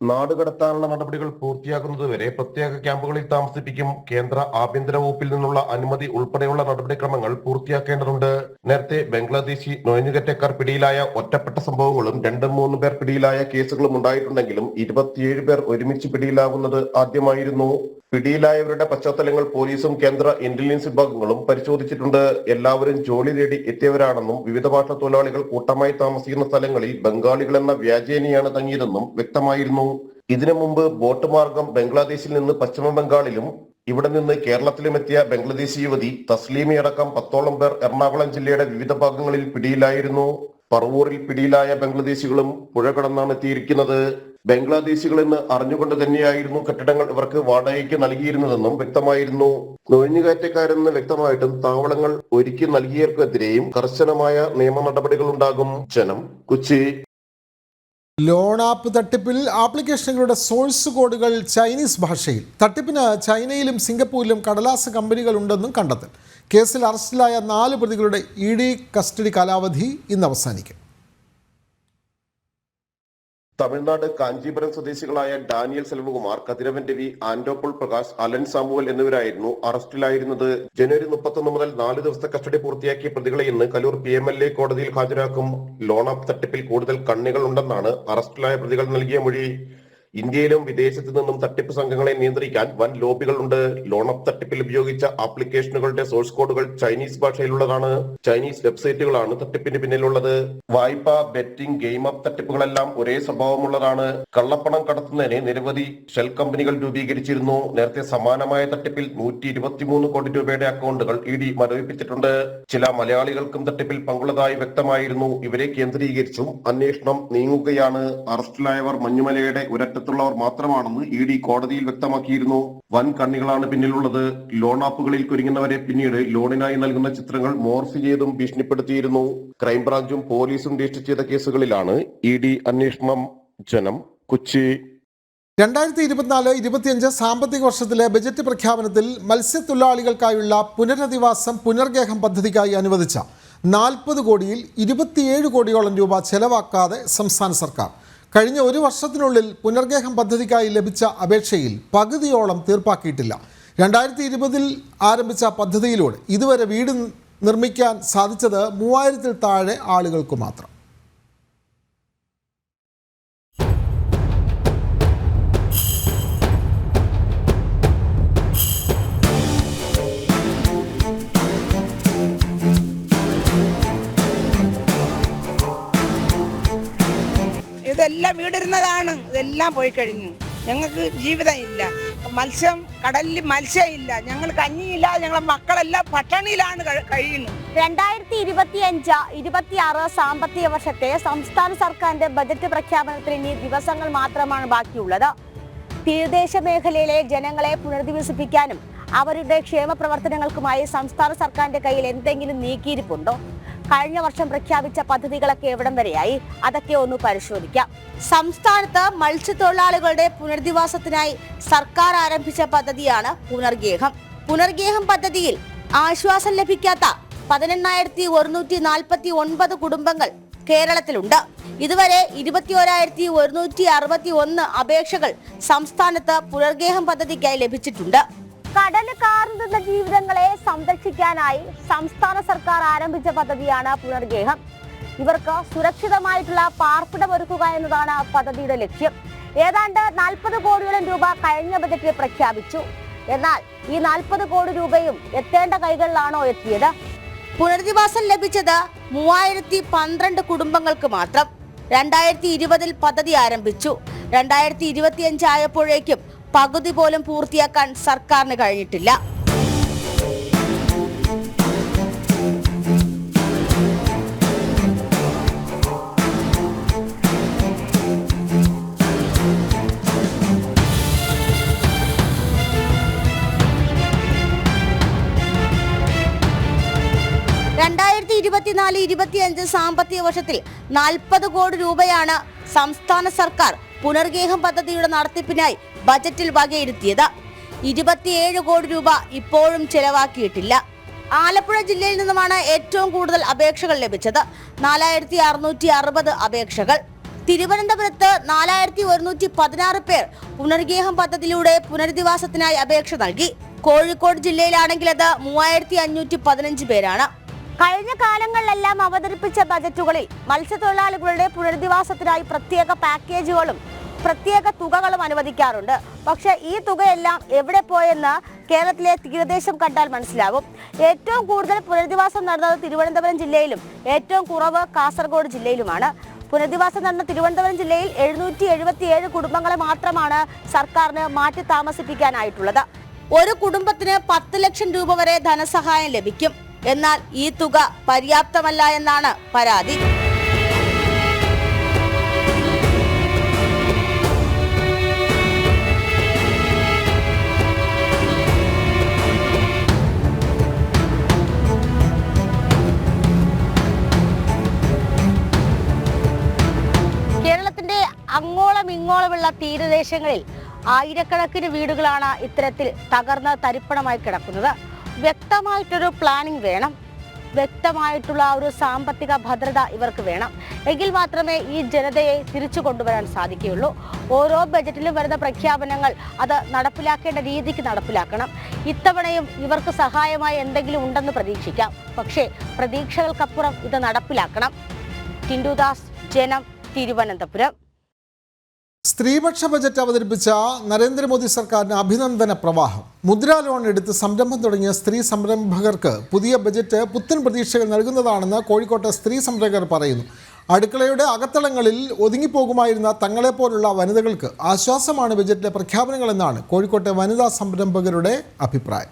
നാടുകടത്താനുള്ള നടപടികൾ പൂർത്തിയാക്കുന്നതുവരെ പ്രത്യേക ക്യാമ്പുകളിൽ താമസിപ്പിക്കും. കേന്ദ്ര ആഭ്യന്തര വകുപ്പിൽ നിന്നുള്ള അനുമതി ഉൾപ്പെടെയുള്ള നടപടിക്രമങ്ങൾ പൂർത്തിയാക്കേണ്ടതുണ്ട്. നേരത്തെ ബംഗ്ലാദേശി നുഴഞ്ഞുകയറ്റക്കാർ പിടിയിലായ ഒറ്റപ്പെട്ട സംഭവങ്ങളും 2-3 പേർ പിടിയിലായ കേസുകളും ഉണ്ടായിട്ടുണ്ടെങ്കിലും 27 പേർ ഒരുമിച്ച് പിടിയിലാകുന്നത് ആദ്യമായിരുന്നു. പിടിയിലായവരുടെ പശ്ചാത്തലങ്ങൾ പോലീസും കേന്ദ്ര ഇന്റലിജൻസ് വിഭാഗങ്ങളും പരിശോധിച്ചിട്ടുണ്ട്. എല്ലാവരും ജോലി തേടി എത്തിയവരാണെന്നും വിവിധ ഭാഷ തൊഴിലാളികൾ കൂട്ടമായി താമസിക്കുന്ന സ്ഥലങ്ങളിൽ ബംഗാളികൾ എന്ന വ്യാജേനയാണ് തങ്ങിയതെന്നും വ്യക്തമായിരുന്നു. ഇതിനു മുമ്പ് ബോട്ട് മാർഗം ബംഗ്ലാദേശിൽ നിന്ന് പശ്ചിമ ബംഗാളിലും ഇവിടെ നിന്ന് കേരളത്തിലും എത്തിയ ബംഗ്ലാദേശി യുവതി തസ്ലീമി അടക്കം 10ഓളം പേർ എറണാകുളം ജില്ലയുടെ വിവിധ ഭാഗങ്ങളിൽ പിടിയിലായിരുന്നു. പറവൂരിൽ പിടിയിലായ ബംഗ്ലാദേശികളും പുഴ കടന്നാണ് എത്തിയിരിക്കുന്നത്. ബംഗ്ലാദേശികളെന്ന് അറിഞ്ഞുകൊണ്ട് തന്നെയായിരുന്നു കെട്ടിടങ്ങൾ ഇവർക്ക് വാടകയ്ക്ക് നൽകിയിരുന്നതെന്നും വ്യക്തമായിരുന്നു. നുഴഞ്ഞുകയറ്റക്കാരെന്ന് വ്യക്തമായിട്ടും താവളങ്ങൾ ഒരുക്കി നൽകിയവർക്കെതിരെയും കർശനമായ നിയമ നടപടികൾ ഉണ്ടാകും. ജനം, കൊച്ചി. ലോൺ ആപ്പ് തട്ടിപ്പിൽ ആപ്ലിക്കേഷനുകളുടെ സോഴ്സ് കോഡുകൾ ചൈനീസ് ഭാഷയിൽ. തട്ടിപ്പിന് ചൈനയിലും സിംഗപ്പൂരിലും കടലാസ് കമ്പനികളുണ്ടെന്നും കണ്ടെത്തൽ. കേസിൽ അറസ്റ്റിലായ 4 പ്രതികളുടെ ED കസ്റ്റഡി കാലാവധി ഇന്ന് അവസാനിക്കും. തമിഴ്നാട് കാഞ്ചീപുരം സ്വദേശികളായ ഡാനിയൽ സെൽവകുമാർ, കതിരവൻ രവി, ആൻഡോപോൾ പ്രകാശ്, അലൻ സാമുവൽ എന്നിവരായിരുന്നു അറസ്റ്റിലായിരുന്നത്. ജനുവരി 31 മുതൽ 4 ദിവസത്തെ കസ്റ്റഡി പൂർത്തിയാക്കിയ പ്രതികളെ ഇന്ന് കലൂർ PMLA കോടതിയിൽ ഹാജരാക്കും. ലോൺ ആപ്പ് തട്ടിപ്പിൽ കൂടുതൽ കണ്ണികൾ ഉണ്ടെന്നാണ് അറസ്റ്റിലായ പ്രതികൾ നൽകിയ മൊഴി. ഇന്ത്യയിലും വിദേശത്തു നിന്നും തട്ടിപ്പ് സംഘങ്ങളെ നിയന്ത്രിക്കാൻ വൻ ലോബികളുണ്ട്. ലോൺ ആപ്പ് തട്ടിപ്പിൽ ഉപയോഗിച്ച ആപ്ലിക്കേഷനുകളുടെ സോഴ്സ് കോഡുകൾ ചൈനീസ് ഭാഷയിലുള്ളതാണ്. ചൈനീസ് വെബ്സൈറ്റുകളാണ് തട്ടിപ്പിന് പിന്നിലുള്ളത്. വായ്പ, ബെറ്റിംഗ്, ഗെയിം ആപ്പ് തട്ടിപ്പുകളെല്ലാം ഒരേ സ്വഭാവമുള്ളതാണ്. കള്ളപ്പണം കടത്തുന്നതിന് നിരവധി ഷെൽ കമ്പനികൾ രൂപീകരിച്ചിരുന്നു. നേരത്തെ സമാനമായ തട്ടിപ്പിൽ 123 കോടി രൂപയുടെ അക്കൗണ്ടുകൾ ED മരവിപ്പിച്ചിട്ടുണ്ട്. ചില മലയാളികൾക്കും തട്ടിപ്പിൽ പങ്കുള്ളതായി വ്യക്തമായിരുന്നു. ഇവരെ കേന്ദ്രീകരിച്ചും അന്വേഷണം നീങ്ങുകയാണ്. അറസ്റ്റിലായവർ മഞ്ഞുമലയുടെ ഒരറ്റത്തുള്ളവർ മാത്രമാണെന്ന് ED കോടതിയിൽ വ്യക്തമാക്കിയിരുന്നു. വൻ കണ്ണികളാണ് പിന്നിലുള്ളത്. ലോൺ ആപ്പുകളിൽ കുരുങ്ങുന്നവരെ പിന്നീട് ലോണിനായി നൽകുന്ന ചിത്രങ്ങൾ മോർഫ് ചെയ്തും ഭീഷണിപ്പെടുത്തിയിരുന്നു. ക്രൈംബ്രാഞ്ചും പോലീസും രജിസ്റ്റർ ചെയ്ത കേസുകളിലാണ് ED അന്വേഷണം. ജനം, കൊച്ചി. 2024-25 സാമ്പത്തിക വർഷത്തിലെ ബജറ്റ് പ്രഖ്യാപനത്തിൽ മത്സ്യത്തൊഴിലാളികൾക്കായുള്ള പുനരധിവാസം പുനർഗേഹം പദ്ധതിക്കായി അനുവദിച്ച 40 കോടിയിൽ 27 കോടിയോളം രൂപ ചെലവാക്കാതെ സംസ്ഥാന സർക്കാർ. കഴിഞ്ഞ ഒരു വർഷത്തിനുള്ളിൽ പുനർഗേഹം പദ്ധതിക്കായി ലഭിച്ച അപേക്ഷയിൽ പകുതിയോളം തീർപ്പാക്കിയിട്ടില്ല. 2020 ആരംഭിച്ച പദ്ധതിയിലൂടെ ഇതുവരെ വീട് നിർമ്മിക്കാൻ സാധിച്ചത് 3000-ൽ താഴെ ആളുകൾക്ക് മാത്രം. ഇതെല്ലാം വീടിരുന്നതാണ്, ഇതെല്ലാം പോയി കഴിഞ്ഞു. ഞങ്ങൾക്ക് ജീവിതം ഇല്ല. മത്സ്യം, കടലിൽ മത്സ്യം ഇല്ല, ഞങ്ങൾ കഞ്ഞിയില്ല, ഞങ്ങളെ മക്കളെല്ലാം പട്ടിണിയിലാണ് കഴിയുന്നത്. 2025-26 സാമ്പത്തിക വർഷത്തെ സംസ്ഥാന സർക്കാരിന്റെ ബജറ്റ് പ്രഖ്യാപനത്തിന് ഇനി ദിവസങ്ങൾ മാത്രമാണ് ബാക്കിയുള്ളത്. തീരദേശ മേഖലയിലെ ജനങ്ങളെ പുനരധിവസിപ്പിക്കാനും അവരുടെ ക്ഷേമ പ്രവർത്തനങ്ങൾക്കുമായി സംസ്ഥാന സർക്കാരിന്റെ കയ്യിൽ എന്തെങ്കിലും നീക്കിയിരിപ്പുണ്ടോ? കഴിഞ്ഞ വർഷം പ്രഖ്യാപിച്ച പദ്ധതികളൊക്കെ എവിടം വരെയായി? അതൊക്കെ ഒന്ന് പരിശോധിക്കാം. സംസ്ഥാനത്ത് മത്സ്യത്തൊഴിലാളികളുടെ പുനരധിവാസത്തിനായി സർക്കാർ ആരംഭിച്ച പദ്ധതിയാണ് പുനർഗേഹം. പുനർഗേഹം പദ്ധതിയിൽ ആശ്വാസം ലഭിക്കാത്ത 11,149 കുടുംബങ്ങൾ കേരളത്തിലുണ്ട്. ഇതുവരെ 21,161 അപേക്ഷകൾ സംസ്ഥാനത്ത് പുനർഗേഹം പദ്ധതിക്കായി ലഭിച്ചിട്ടുണ്ട്. കടല് കാർന്നുന്ന ജീവിതങ്ങളെ സംരക്ഷിക്കാനായി സംസ്ഥാന സർക്കാർ ആരംഭിച്ച പദ്ധതിയാണ് പുനർഗേഹം. ഇവർക്ക് സുരക്ഷിതമായിട്ടുള്ള പാർപ്പിടം ഒരുക്കുക എന്നതാണ് പദ്ധതിയുടെ ലക്ഷ്യം. ഏതാണ്ട് 40 കോടിയോളം രൂപ കഴിഞ്ഞ ബജറ്റിൽ പ്രഖ്യാപിച്ചു. എന്നാൽ ഈ 40 കോടി രൂപയും എത്തേണ്ട കൈകളിലാണോ എത്തിയത്? പുനരധിവാസം ലഭിച്ചത് 3012 കുടുംബങ്ങൾക്ക് മാത്രം. 2020 പദ്ധതി ആരംഭിച്ചു. 2025 ആയപ്പോഴേക്കും പകുതി പോലും പൂർത്തിയാക്കാൻ സർക്കാരിന് കഴിഞ്ഞിട്ടില്ല. സാമ്പത്തിക വർഷത്തിൽ 40 കോടി രൂപയാണ് സംസ്ഥാന സർക്കാർ പുനർഗേഹം പദ്ധതിയുടെ നടത്തിപ്പിനായി ബജറ്റിൽ വകയിരുത്തിയത്. 27 കോടി രൂപ ഇപ്പോഴും ചെലവാക്കിയിട്ടില്ല. ആലപ്പുഴ ജില്ലയിൽ നിന്നുമാണ് ഏറ്റവും കൂടുതൽ അപേക്ഷകൾ ലഭിച്ചത്, 4660 അപേക്ഷകൾ. തിരുവനന്തപുരത്ത് 4116 പേർ പുനർഗേഹം പദ്ധതിയിലൂടെ പുനരധിവാസത്തിനായി അപേക്ഷ നൽകി. കോഴിക്കോട് ജില്ലയിലാണെങ്കിൽ അത് 3515 പേരാണ്. കഴിഞ്ഞ കാലങ്ങളിലെല്ലാം അവതരിപ്പിച്ച ബജറ്റുകളിൽ മത്സ്യത്തൊഴിലാളികളുടെ പുനരധിവാസത്തിനായി പ്രത്യേക പാക്കേജുകളും പ്രത്യേക തുകകളും അനുവദിക്കാറുണ്ട്. പക്ഷെ ഈ തുകയെല്ലാം എവിടെ പോയെന്ന് കേരളത്തിലെ തീരദേശം കണ്ടാൽ മനസ്സിലാവും. ഏറ്റവും കൂടുതൽ പുനരധിവാസം നടന്നത് തിരുവനന്തപുരം ജില്ലയിലും ഏറ്റവും കുറവ് കാസർഗോഡ് ജില്ലയിലുമാണ്. പുനരധിവാസം നടന്ന തിരുവനന്തപുരം ജില്ലയിൽ 777 കുടുംബങ്ങളെ മാത്രമാണ് സർക്കാരിന് മാറ്റി താമസിപ്പിക്കാനായിട്ടുള്ളത്. ഒരു കുടുംബത്തിന് 10 ലക്ഷം രൂപ വരെ ധനസഹായം ലഭിക്കും. എന്നാൽ ഈ തുക പര്യാപ്തമല്ല എന്നാണ് പരാതി. കേരളത്തിന്റെ അങ്ങോളം ഇങ്ങോളമുള്ള തീരദേശങ്ങളിൽ ആയിരക്കണക്കിന് വീടുകളാണ് ഇത്തരത്തിൽ തകർന്ന് തരിപ്പണമായി കിടക്കുന്നത്. വ്യക്തമായിട്ടൊരു പ്ലാനിംഗ് വേണം. വ്യക്തമായിട്ടുള്ള ഒരു സാമ്പത്തിക ഭദ്രത ഇവർക്ക് വേണം. എങ്കിൽ മാത്രമേ ഈ ജനതയെ തിരിച്ചു കൊണ്ടുവരാൻ സാധിക്കുകയുള്ളൂ. ഓരോ ബജറ്റിലും വരുന്ന പ്രഖ്യാപനങ്ങൾ അത് നടപ്പിലാക്കേണ്ട രീതിക്ക് നടപ്പിലാക്കണം. ഇത്തവണയും ഇവർക്ക് സഹായമായി എന്തെങ്കിലും ഉണ്ടെന്ന് പ്രതീക്ഷിക്കാം. പക്ഷേ പ്രതീക്ഷകൾക്കപ്പുറം ഇത് നടപ്പിലാക്കണം. ടിൻഡുദാസ്, ജനം, തിരുവനന്തപുരം. സ്ത്രീപക്ഷ ബജറ്റ് അവതരിപ്പിച്ച നരേന്ദ്രമോദി സർക്കാരിന് അഭിനന്ദന പ്രവാഹം. മുദ്രാ ലോൺ എടുത്ത് സംരംഭം തുടങ്ങിയ സ്ത്രീ സംരംഭകർക്ക് പുതിയ ബജറ്റ് പുത്തൻ പ്രതീക്ഷകൾ നൽകുന്നതാണെന്ന് കോഴിക്കോട്ടെ സ്ത്രീ സംരംഭകർ പറയുന്നു. അടുക്കളയുടെ അകത്തളങ്ങളിൽ ഒതുങ്ങിപ്പോകുമായിരുന്ന തങ്ങളെപ്പോലുള്ള വനിതകൾക്ക് ആശ്വാസമാണ് ബജറ്റിലെ പ്രഖ്യാപനങ്ങളെന്നാണ് കോഴിക്കോട്ടെ വനിതാ സംരംഭകരുടെ അഭിപ്രായം.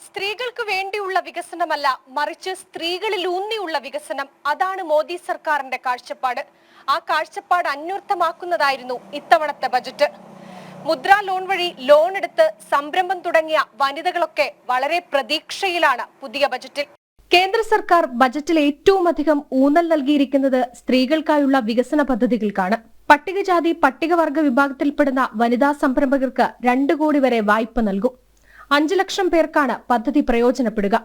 സ്ത്രീകൾക്ക് വേണ്ടിയുള്ള വികസനമല്ല, മറിച്ച് സ്ത്രീകളിൽ ഊന്നിയുള്ള വികസനം. അതാണ് മോദി സർക്കാരിന്റെ കാഴ്ചപ്പാട്. ആ കാഴ്ചപ്പാട് അന്വർത്ഥമാക്കുന്നതായിരുന്നു ഇത്തവണത്തെ ബജറ്റ്. മുദ്രാ ലോൺ വഴി ലോൺ എടുത്ത് സംരംഭം തുടങ്ങിയ വനിതകളൊക്കെ വളരെ പ്രതീക്ഷയിലാണ് പുതിയ ബജറ്റിൽ. കേന്ദ്ര സർക്കാർ ബജറ്റിൽ ഏറ്റവും അധികം ഊന്നൽ നൽകിയിരിക്കുന്നത് സ്ത്രീകൾക്കായുള്ള വികസന പദ്ധതികൾക്കാണ്. പട്ടികജാതി പട്ടികവർഗ വിഭാഗത്തിൽപ്പെടുന്ന വനിതാ സംരംഭകർക്ക് 2 കോടി വരെ വായ്പ നൽകും. 5 ലക്ഷം പേർക്കാണ് പദ്ധതി പ്രയോജനപ്പെടുക.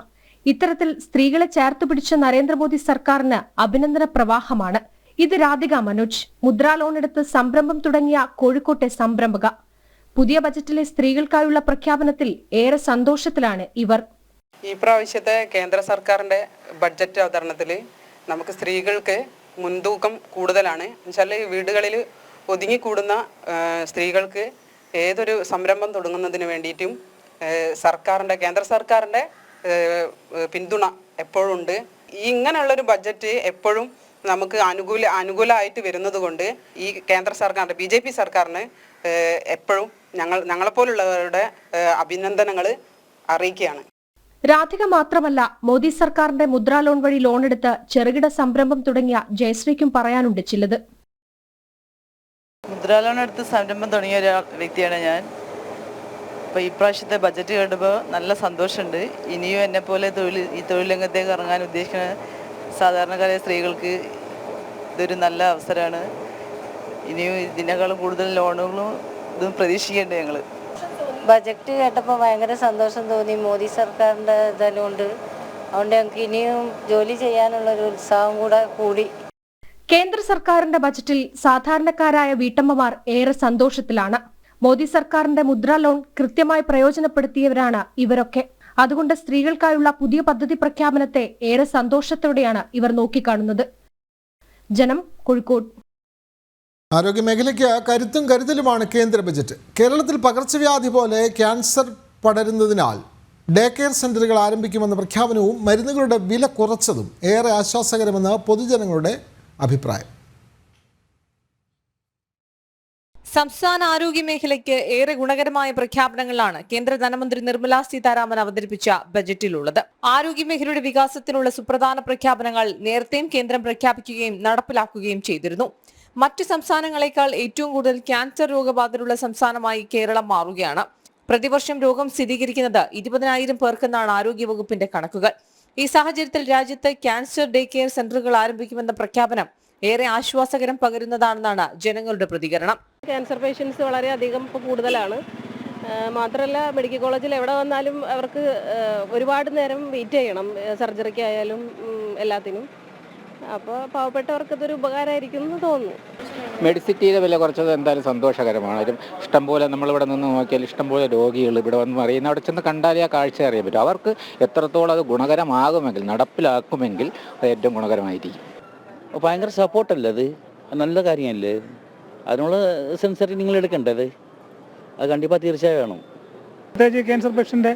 ഇത്തരത്തിൽ സ്ത്രീകളെ ചേർത്ത് പിടിച്ച നരേന്ദ്രമോദി സർക്കാരിന് അഭിനന്ദന പ്രവാഹമാണ്. ഇത് രാധിക മനോജ്, മുദ്രാ ലോൺ എടുത്ത് സംരംഭം തുടങ്ങിയ കോഴിക്കോട്ടെ സംരംഭക. പുതിയ ബജറ്റിലെ സ്ത്രീകൾക്കായുള്ള പ്രഖ്യാപനത്തിൽ ഏറെ സന്തോഷത്തിലാണ് ഇവർ. ഈ പ്രാവശ്യത്തെ കേന്ദ്ര സർക്കാരിന്റെ ബഡ്ജറ്റ് അവതരണത്തിൽ നമുക്ക് സ്ത്രീകൾക്ക് മുൻതൂക്കം കൂടുതലാണ്. എന്നുവെച്ചാൽ വീടുകളിൽ ഒതുങ്ങിക്കൂടുന്ന സ്ത്രീകൾക്ക് ഏതൊരു സംരംഭം തുടങ്ങുന്നതിന് വേണ്ടിയിട്ടും കേന്ദ്ര സർക്കാരിന്റെ പിന്തുണ എപ്പോഴും ഉണ്ട്. ഇങ്ങനെയുള്ളൊരു ബഡ്ജറ്റ് എപ്പോഴും നമുക്ക് അനുകൂലമായിട്ട് വരുന്നത് കൊണ്ട് ഈ കേന്ദ്ര സർക്കാരിന്റെ BJP സർക്കാരിന് എപ്പോഴും ഞങ്ങളെപ്പോലുള്ളവരുടെ അഭിനന്ദനങ്ങൾ അറിയിക്കുകയാണ്. രാധിക മാത്രമല്ല, മോദി സർക്കാരിന്റെ മുദ്രാ ലോൺ വഴി ലോൺ എടുത്ത് ചെറുകിട സംരംഭം തുടങ്ങിയ ജയശ്രീക്കും പറയാനുണ്ട് ചിലത്. മുദ്രാ ലോൺ എടുത്ത് സംരംഭം തുടങ്ങിയ ഒരു വ്യക്തിയാണ് ഞാൻ. അപ്പോൾ ഈ പ്രാവശ്യത്തെ ബജറ്റ് കേട്ടപ്പോൾ നല്ല സന്തോഷമുണ്ട്. ഇനിയും എന്നെപ്പോലെ ഈ തൊഴിൽ രംഗത്തേക്ക് ഇറങ്ങാൻ ഉദ്ദേശിക്കുന്ന സാധാരണക്കാരായ സ്ത്രീകൾക്ക് ഇതൊരു നല്ല അവസരമാണ്. ഇനിയും ഇതിനേക്കാളും കൂടുതൽ ലോണുകളും ഇതും പ്രതീക്ഷിക്കേണ്ടത് ഞങ്ങൾ. ബജറ്റ് കേട്ടപ്പോൾ ഭയങ്കര സന്തോഷം തോന്നി. മോദി സർക്കാരിൻ്റെ ഇതുകൊണ്ട് അതുകൊണ്ട് ഞങ്ങൾക്ക് ഇനിയും ജോലി ചെയ്യാനുള്ളൊരു ഉത്സാഹം കൂടി. കേന്ദ്ര സർക്കാരിന്റെ ബജറ്റിൽ സാധാരണക്കാരായ വീട്ടമ്മമാർ ഏറെ സന്തോഷത്തിലാണ്. മോദി സർക്കാരിന്റെ മുദ്രാ ലോൺ കൃത്യമായി പ്രയോജനപ്പെടുത്തിയവരാണ് ഇവരൊക്കെ. അതുകൊണ്ട് സ്ത്രീകൾക്കായുള്ള പുതിയ പദ്ധതി പ്രഖ്യാപനത്തെ ഏറെ സന്തോഷത്തോടെയാണ് ഇവർ നോക്കിക്കാണുന്നത്. ജനം, കോഴിക്കോട്. ആരോഗ്യമേഖലയ്ക്ക് കരുത്തും കരുതലുമാണ് കേന്ദ്ര ബജറ്റ്. കേരളത്തിൽ പകർച്ചവ്യാധി പോലെ ക്യാൻസർ പടരുന്നതിനാൽ ഡേ കെയർ സെന്ററുകൾ ആരംഭിക്കുമെന്ന പ്രഖ്യാപനവും മരുന്നുകളുടെ വില കുറച്ചതും ഏറെ ആശ്വാസകരമെന്ന് പൊതുജനങ്ങളുടെ അഭിപ്രായം. സംസ്ഥാന ആരോഗ്യ മേഖലയ്ക്ക് ഏറെ ഗുണകരമായ പ്രഖ്യാപനങ്ങളാണ് കേന്ദ്ര ധനമന്ത്രി നിർമ്മല സീതാരാമൻ അവതരിപ്പിച്ച ബജറ്റിലുള്ളത്. ആരോഗ്യ മേഖലയുടെ വികാസത്തിനുള്ള സുപ്രധാന പ്രഖ്യാപനങ്ങൾ നേരത്തെയും കേന്ദ്രം പ്രഖ്യാപിക്കുകയും നടപ്പിലാക്കുകയും ചെയ്തിരുന്നു. മറ്റു സംസ്ഥാനങ്ങളെക്കാൾ ഏറ്റവും കൂടുതൽ ക്യാൻസർ രോഗബാധിതരുള്ള സംസ്ഥാനമായി കേരളം മാറുകയാണ്. പ്രതിവർഷം രോഗം സ്ഥിരീകരിക്കുന്നത് 20,000 പേർക്കെന്നാണ് ആരോഗ്യവകുപ്പിന്റെ കണക്കുകൾ. ഈ സാഹചര്യത്തിൽ രാജ്യത്ത് ക്യാൻസർ ഡേ കെയർ സെന്ററുകൾ ആരംഭിക്കുമെന്ന പ്രഖ്യാപനം ഏറെ ആശ്വാസകരം പകരുന്നതാണെന്നാണ് ജനങ്ങളുടെ പ്രതികരണം. ക്യാൻസർ പേഷ്യൻസ് വളരെയധികം ഇപ്പോൾ കൂടുതലാണ്. മാത്രമല്ല, മെഡിക്കൽ കോളേജിൽ എവിടെ വന്നാലും അവർക്ക് ഒരുപാട് നേരം വെയിറ്റ് ചെയ്യണം, സർജറിക്കായാലും എല്ലാത്തിനും. അപ്പോൾ പാവപ്പെട്ടവർക്ക് ഇതൊരു ഉപകാരമായിരിക്കും എന്ന് തോന്നുന്നു. മെഡിസിറ്റിയുടെ വില കുറച്ചത് എന്തായാലും സന്തോഷകരമാണ്. ഇഷ്ടംപോലെ നമ്മളിവിടെ നിന്ന് നോക്കിയാൽ ഇഷ്ടംപോലെ രോഗികൾ ഇവിടെ വന്ന് അറിയുന്ന അവിടെ ചെന്ന് കണ്ടാലേ ആ കാഴ്ച അറിയാൻ പറ്റും. അവർക്ക് എത്രത്തോളം അത് ഗുണകരമാകുമെങ്കിൽ, നടപ്പിലാക്കുമെങ്കിൽ അത് ഏറ്റവും ഗുണകരമായിരിക്കും. ഭയങ്കര സപ്പോർട്ടല്ലേ, അത് നല്ല കാര്യമല്ലേ. അതിനുള്ള സെൻസറി നിങ്ങൾ എടുക്കേണ്ടത് അത് കണ്ടിപ്പാൽ തീർച്ചയായും വേണം. പ്രത്യേകിച്ച് ക്യാൻസർ പേഷ്യൻ്റ്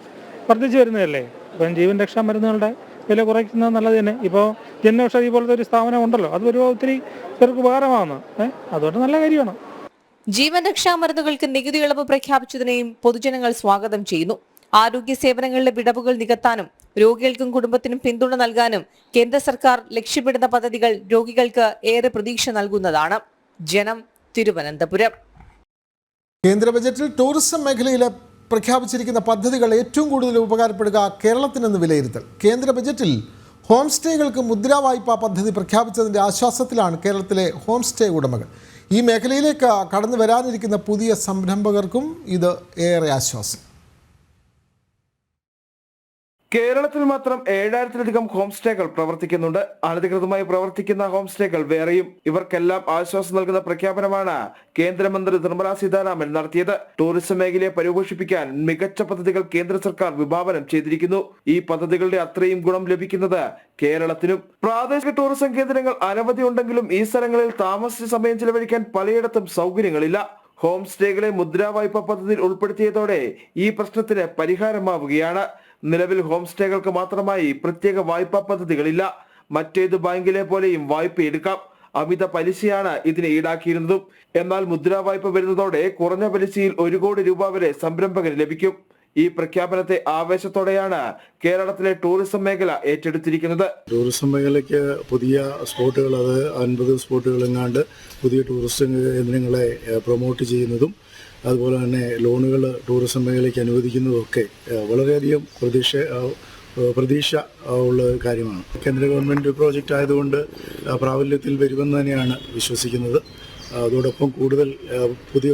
വർദ്ധിച്ചു വരുന്നതല്ലേ. ഇപ്പം ജീവൻ രക്ഷാ മരുന്നുകളുടെ വില കുറയ്ക്കുന്നത് നല്ലത് തന്നെ. ഇപ്പോൾ ജനൌഷധി പോലത്തെ ഒരു സ്ഥാപനം ഉണ്ടല്ലോ, അത് ഒരു ഒത്തിരി പേർക്ക് ഉപകാരമാകുന്നു. അതുകൊണ്ട് നല്ല കാര്യമാണ്. ജീവൻ രക്ഷാ മരുന്നുകൾക്ക് നികുതി ഇളവ് പ്രഖ്യാപിച്ചതിനെയും പൊതുജനങ്ങൾ സ്വാഗതം ചെയ്യുന്നു. ആരോഗ്യ സേവനങ്ങളിലെ വിടവുകൾ നികത്താനും രോഗികൾക്കും കുടുംബത്തിനും പിന്തുണ നൽകാനും കേന്ദ്ര സർക്കാർ ലക്ഷ്യമിടുന്ന പദ്ധതികൾ രോഗികൾക്ക് ഏറെ പ്രതീക്ഷ നൽകുന്നതാണ്. ജനം, തിരുവനന്തപുരം. കേന്ദ്ര ബജറ്റിൽ ടൂറിസം മേഖലയിലെ പ്രഖ്യാപിച്ചിരിക്കുന്ന പദ്ധതികൾ ഏറ്റവും കൂടുതൽ ഉപകാരപ്പെടുക കേരളത്തിനെന്ന് വിലയിരുത്തൽ. കേന്ദ്ര ബജറ്റിൽ ഹോം സ്റ്റേകൾക്ക് മുദ്രാ വായ്പാ പദ്ധതി പ്രഖ്യാപിച്ചതിൻ്റെ ആശ്വാസത്തിലാണ് കേരളത്തിലെ ഹോം സ്റ്റേ ഉടമകൾ. ഈ മേഖലയിലേക്ക് കടന്നു വരാനിരിക്കുന്ന പുതിയ സംരംഭകർക്കും ഇത് ഏറെ ആശ്വാസം. കേരളത്തിൽ മാത്രം 7000-ലധികം ഹോം സ്റ്റേകൾ പ്രവർത്തിക്കുന്നുണ്ട്. അനധികൃതമായി പ്രവർത്തിക്കുന്ന ഹോം സ്റ്റേകൾ വേറെയും. ഇവർക്കെല്ലാം ആശ്വാസം നൽകുന്ന പ്രഖ്യാപനമാണ് കേന്ദ്രമന്ത്രി നിർമ്മലാ സീതാരാമൻ നടത്തിയത്. ടൂറിസം മേഖലയെ പരിപോഷിപ്പിക്കാൻ മികച്ച പദ്ധതികൾ കേന്ദ്ര സർക്കാർ വിഭാവനം ചെയ്തിരിക്കുന്നു. ഈ പദ്ധതികളുടെ അത്രയും ഗുണം ലഭിക്കുന്നത് കേരളത്തിനും. പ്രാദേശിക ടൂറിസം കേന്ദ്രങ്ങൾ അനവധി ഉണ്ടെങ്കിലും ഈ സ്ഥലങ്ങളിൽ താമസിച്ച സമയം ചെലവഴിക്കാൻ പലയിടത്തും സൗകര്യങ്ങളില്ല. ഹോം സ്റ്റേകളെ മുദ്രാ വായ്പ പദ്ധതിയിൽ ഉൾപ്പെടുത്തിയതോടെ ഈ പ്രശ്നത്തിന് പരിഹാരമാവുകയാണ്. നിലവിൽ ഹോം സ്റ്റേകൾക്ക് മാത്രമായി പ്രത്യേക വായ്പാ പദ്ധതികളില്ല. മറ്റേത് ബാങ്കിലെ പോലെയും വായ്പ എടുക്കാം. അമിത പലിശയാണ് ഇതിന് ഈടാക്കിയിരുന്നതും. എന്നാൽ മുദ്രാ വായ്പ വരുന്നതോടെ കുറഞ്ഞ പലിശയിൽ 1 കോടി രൂപ വരെ സംരംഭകന് ലഭിക്കും. ഈ പ്രഖ്യാപനത്തെ ആവേശത്തോടെയാണ് കേരളത്തിലെ ടൂറിസം മേഖല ഏറ്റെടുത്തിരിക്കുന്നത്. ടൂറിസം മേഖലയ്ക്ക് പുതിയ സ്പോട്ടുകൾ, അത് 50 സ്പോട്ടുകൾ എങ്ങാണ്ട് പുതിയ ടൂറിസ്റ്റ് കേന്ദ്രങ്ങളെ പ്രൊമോട്ട് ചെയ്യുന്നതും അതുപോലെ തന്നെ ലോണുകൾ ടൂറിസം മേഖലയ്ക്ക് അനുവദിക്കുന്നതൊക്കെ വളരെയധികം പ്രതീക്ഷ ഉള്ള ഒരു കാര്യമാണ്. കേന്ദ്ര ഗവൺമെൻറ് പ്രോജക്റ്റ് ആയതുകൊണ്ട് പ്രാബല്യത്തിൽ വരുമെന്ന് തന്നെയാണ് വിശ്വസിക്കുന്നത്. അതോടൊപ്പം കൂടുതൽ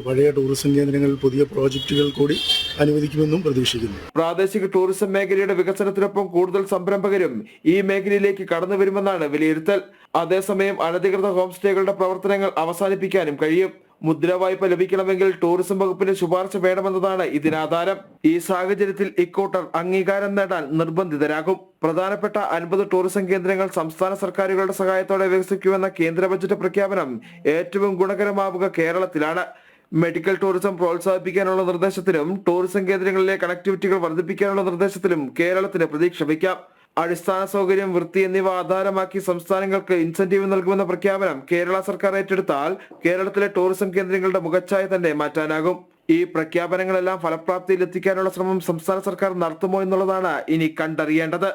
പഴയ ടൂറിസം കേന്ദ്രങ്ങളിൽ പുതിയ പ്രോജക്റ്റുകൾ കൂടി അനുവദിക്കുമെന്നും പ്രതീക്ഷിക്കുന്നു. പ്രാദേശിക ടൂറിസം മേഖലയുടെ വികസനത്തിനൊപ്പം കൂടുതൽ സംരംഭകരും ഈ മേഖലയിലേക്ക് കടന്നു വരുമെന്നാണ് വിലയിരുത്തൽ. അതേസമയം അനധികൃത ഹോം സ്റ്റേകളുടെ പ്രവർത്തനങ്ങൾ അവസാനിപ്പിക്കാനും കഴിയും. മുദ്രാ വായ്പ ലഭിക്കണമെങ്കിൽ ടൂറിസം വകുപ്പിന്റെ ശുപാർശ വേണമെന്നതാണ് ഇതിനാധാരം. ഈ സാഹചര്യത്തിൽ ഇക്കൂട്ടർ അംഗീകാരം നേടാൻ നിർബന്ധിതരാകും. പ്രധാനപ്പെട്ട 50 ടൂറിസം കേന്ദ്രങ്ങൾ സംസ്ഥാന സർക്കാരുകളുടെ സഹായത്തോടെ വികസിക്കുമെന്ന കേന്ദ്ര ബജറ്റ് പ്രഖ്യാപനം ഏറ്റവും ഗുണകരമാവുക കേരളത്തിലാണ്. മെഡിക്കൽ ടൂറിസം പ്രോത്സാഹിപ്പിക്കാനുള്ള നിർദ്ദേശത്തിലും ടൂറിസം കേന്ദ്രങ്ങളിലെ കണക്ടിവിറ്റികൾ വർദ്ധിപ്പിക്കാനുള്ള നിർദ്ദേശത്തിലും കേരളത്തിന് പ്രതീക്ഷ വയ്ക്കാം. അടിസ്ഥാന സൗകര്യം, വൃത്തി എന്നിവ ആധാരമാക്കി സംസ്ഥാനങ്ങൾക്ക് ഇൻസെന്റീവ് നൽകുമെന്ന പ്രഖ്യാപനം കേരള സർക്കാർ ഏറ്റെടുത്താൽ കേരളത്തിലെ ടൂറിസം കേന്ദ്രങ്ങളുടെ മുഖച്ഛായ തന്നെ മാറ്റാനാകും. ഈ പ്രഖ്യാപനങ്ങളെല്ലാം ഫലപ്രാപ്തിയിൽ എത്തിക്കാനുള്ള ശ്രമം സംസ്ഥാന സർക്കാർ നടത്തുമോ എന്നുള്ളതാണ് ഇനി കണ്ടറിയേണ്ടത്.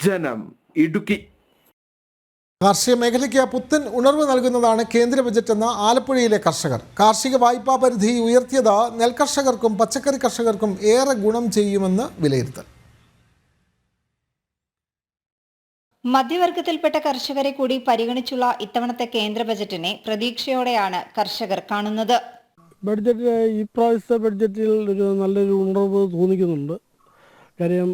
ജനം, ഇടുക്കി. കാർഷിക മേഖലയ്ക്ക് പുത്തൻ ഉണർവ് നൽകുന്നതാണ് കേന്ദ്ര ബജറ്റെന്ന ആലപ്പുഴയിലെ കർഷകർ. കാർഷിക വായ്പാ പരിധി ഉയർത്തിയത് നെൽകർഷകർക്കും പച്ചക്കറി കർഷകർക്കും ഏറെ ഗുണം ചെയ്യുമെന്ന് വിലയിരുത്തൽ. മധ്യവർഗത്തിൽപ്പെട്ട കർഷകരെ കൂടി പരിഗണിച്ചുള്ള ഇത്തവണത്തെ കേന്ദ്ര ബജറ്റിനെ പ്രതീക്ഷയോടെയാണ് കർഷകർ കാണുന്നത്. ബഡ്ജറ്റ് ഇപ്രാവശ്യത്തെ ബഡ്ജറ്റിൽ നല്ലൊരു ഉണർവ് തോന്നിക്കുന്നുണ്ട്. കാര്യം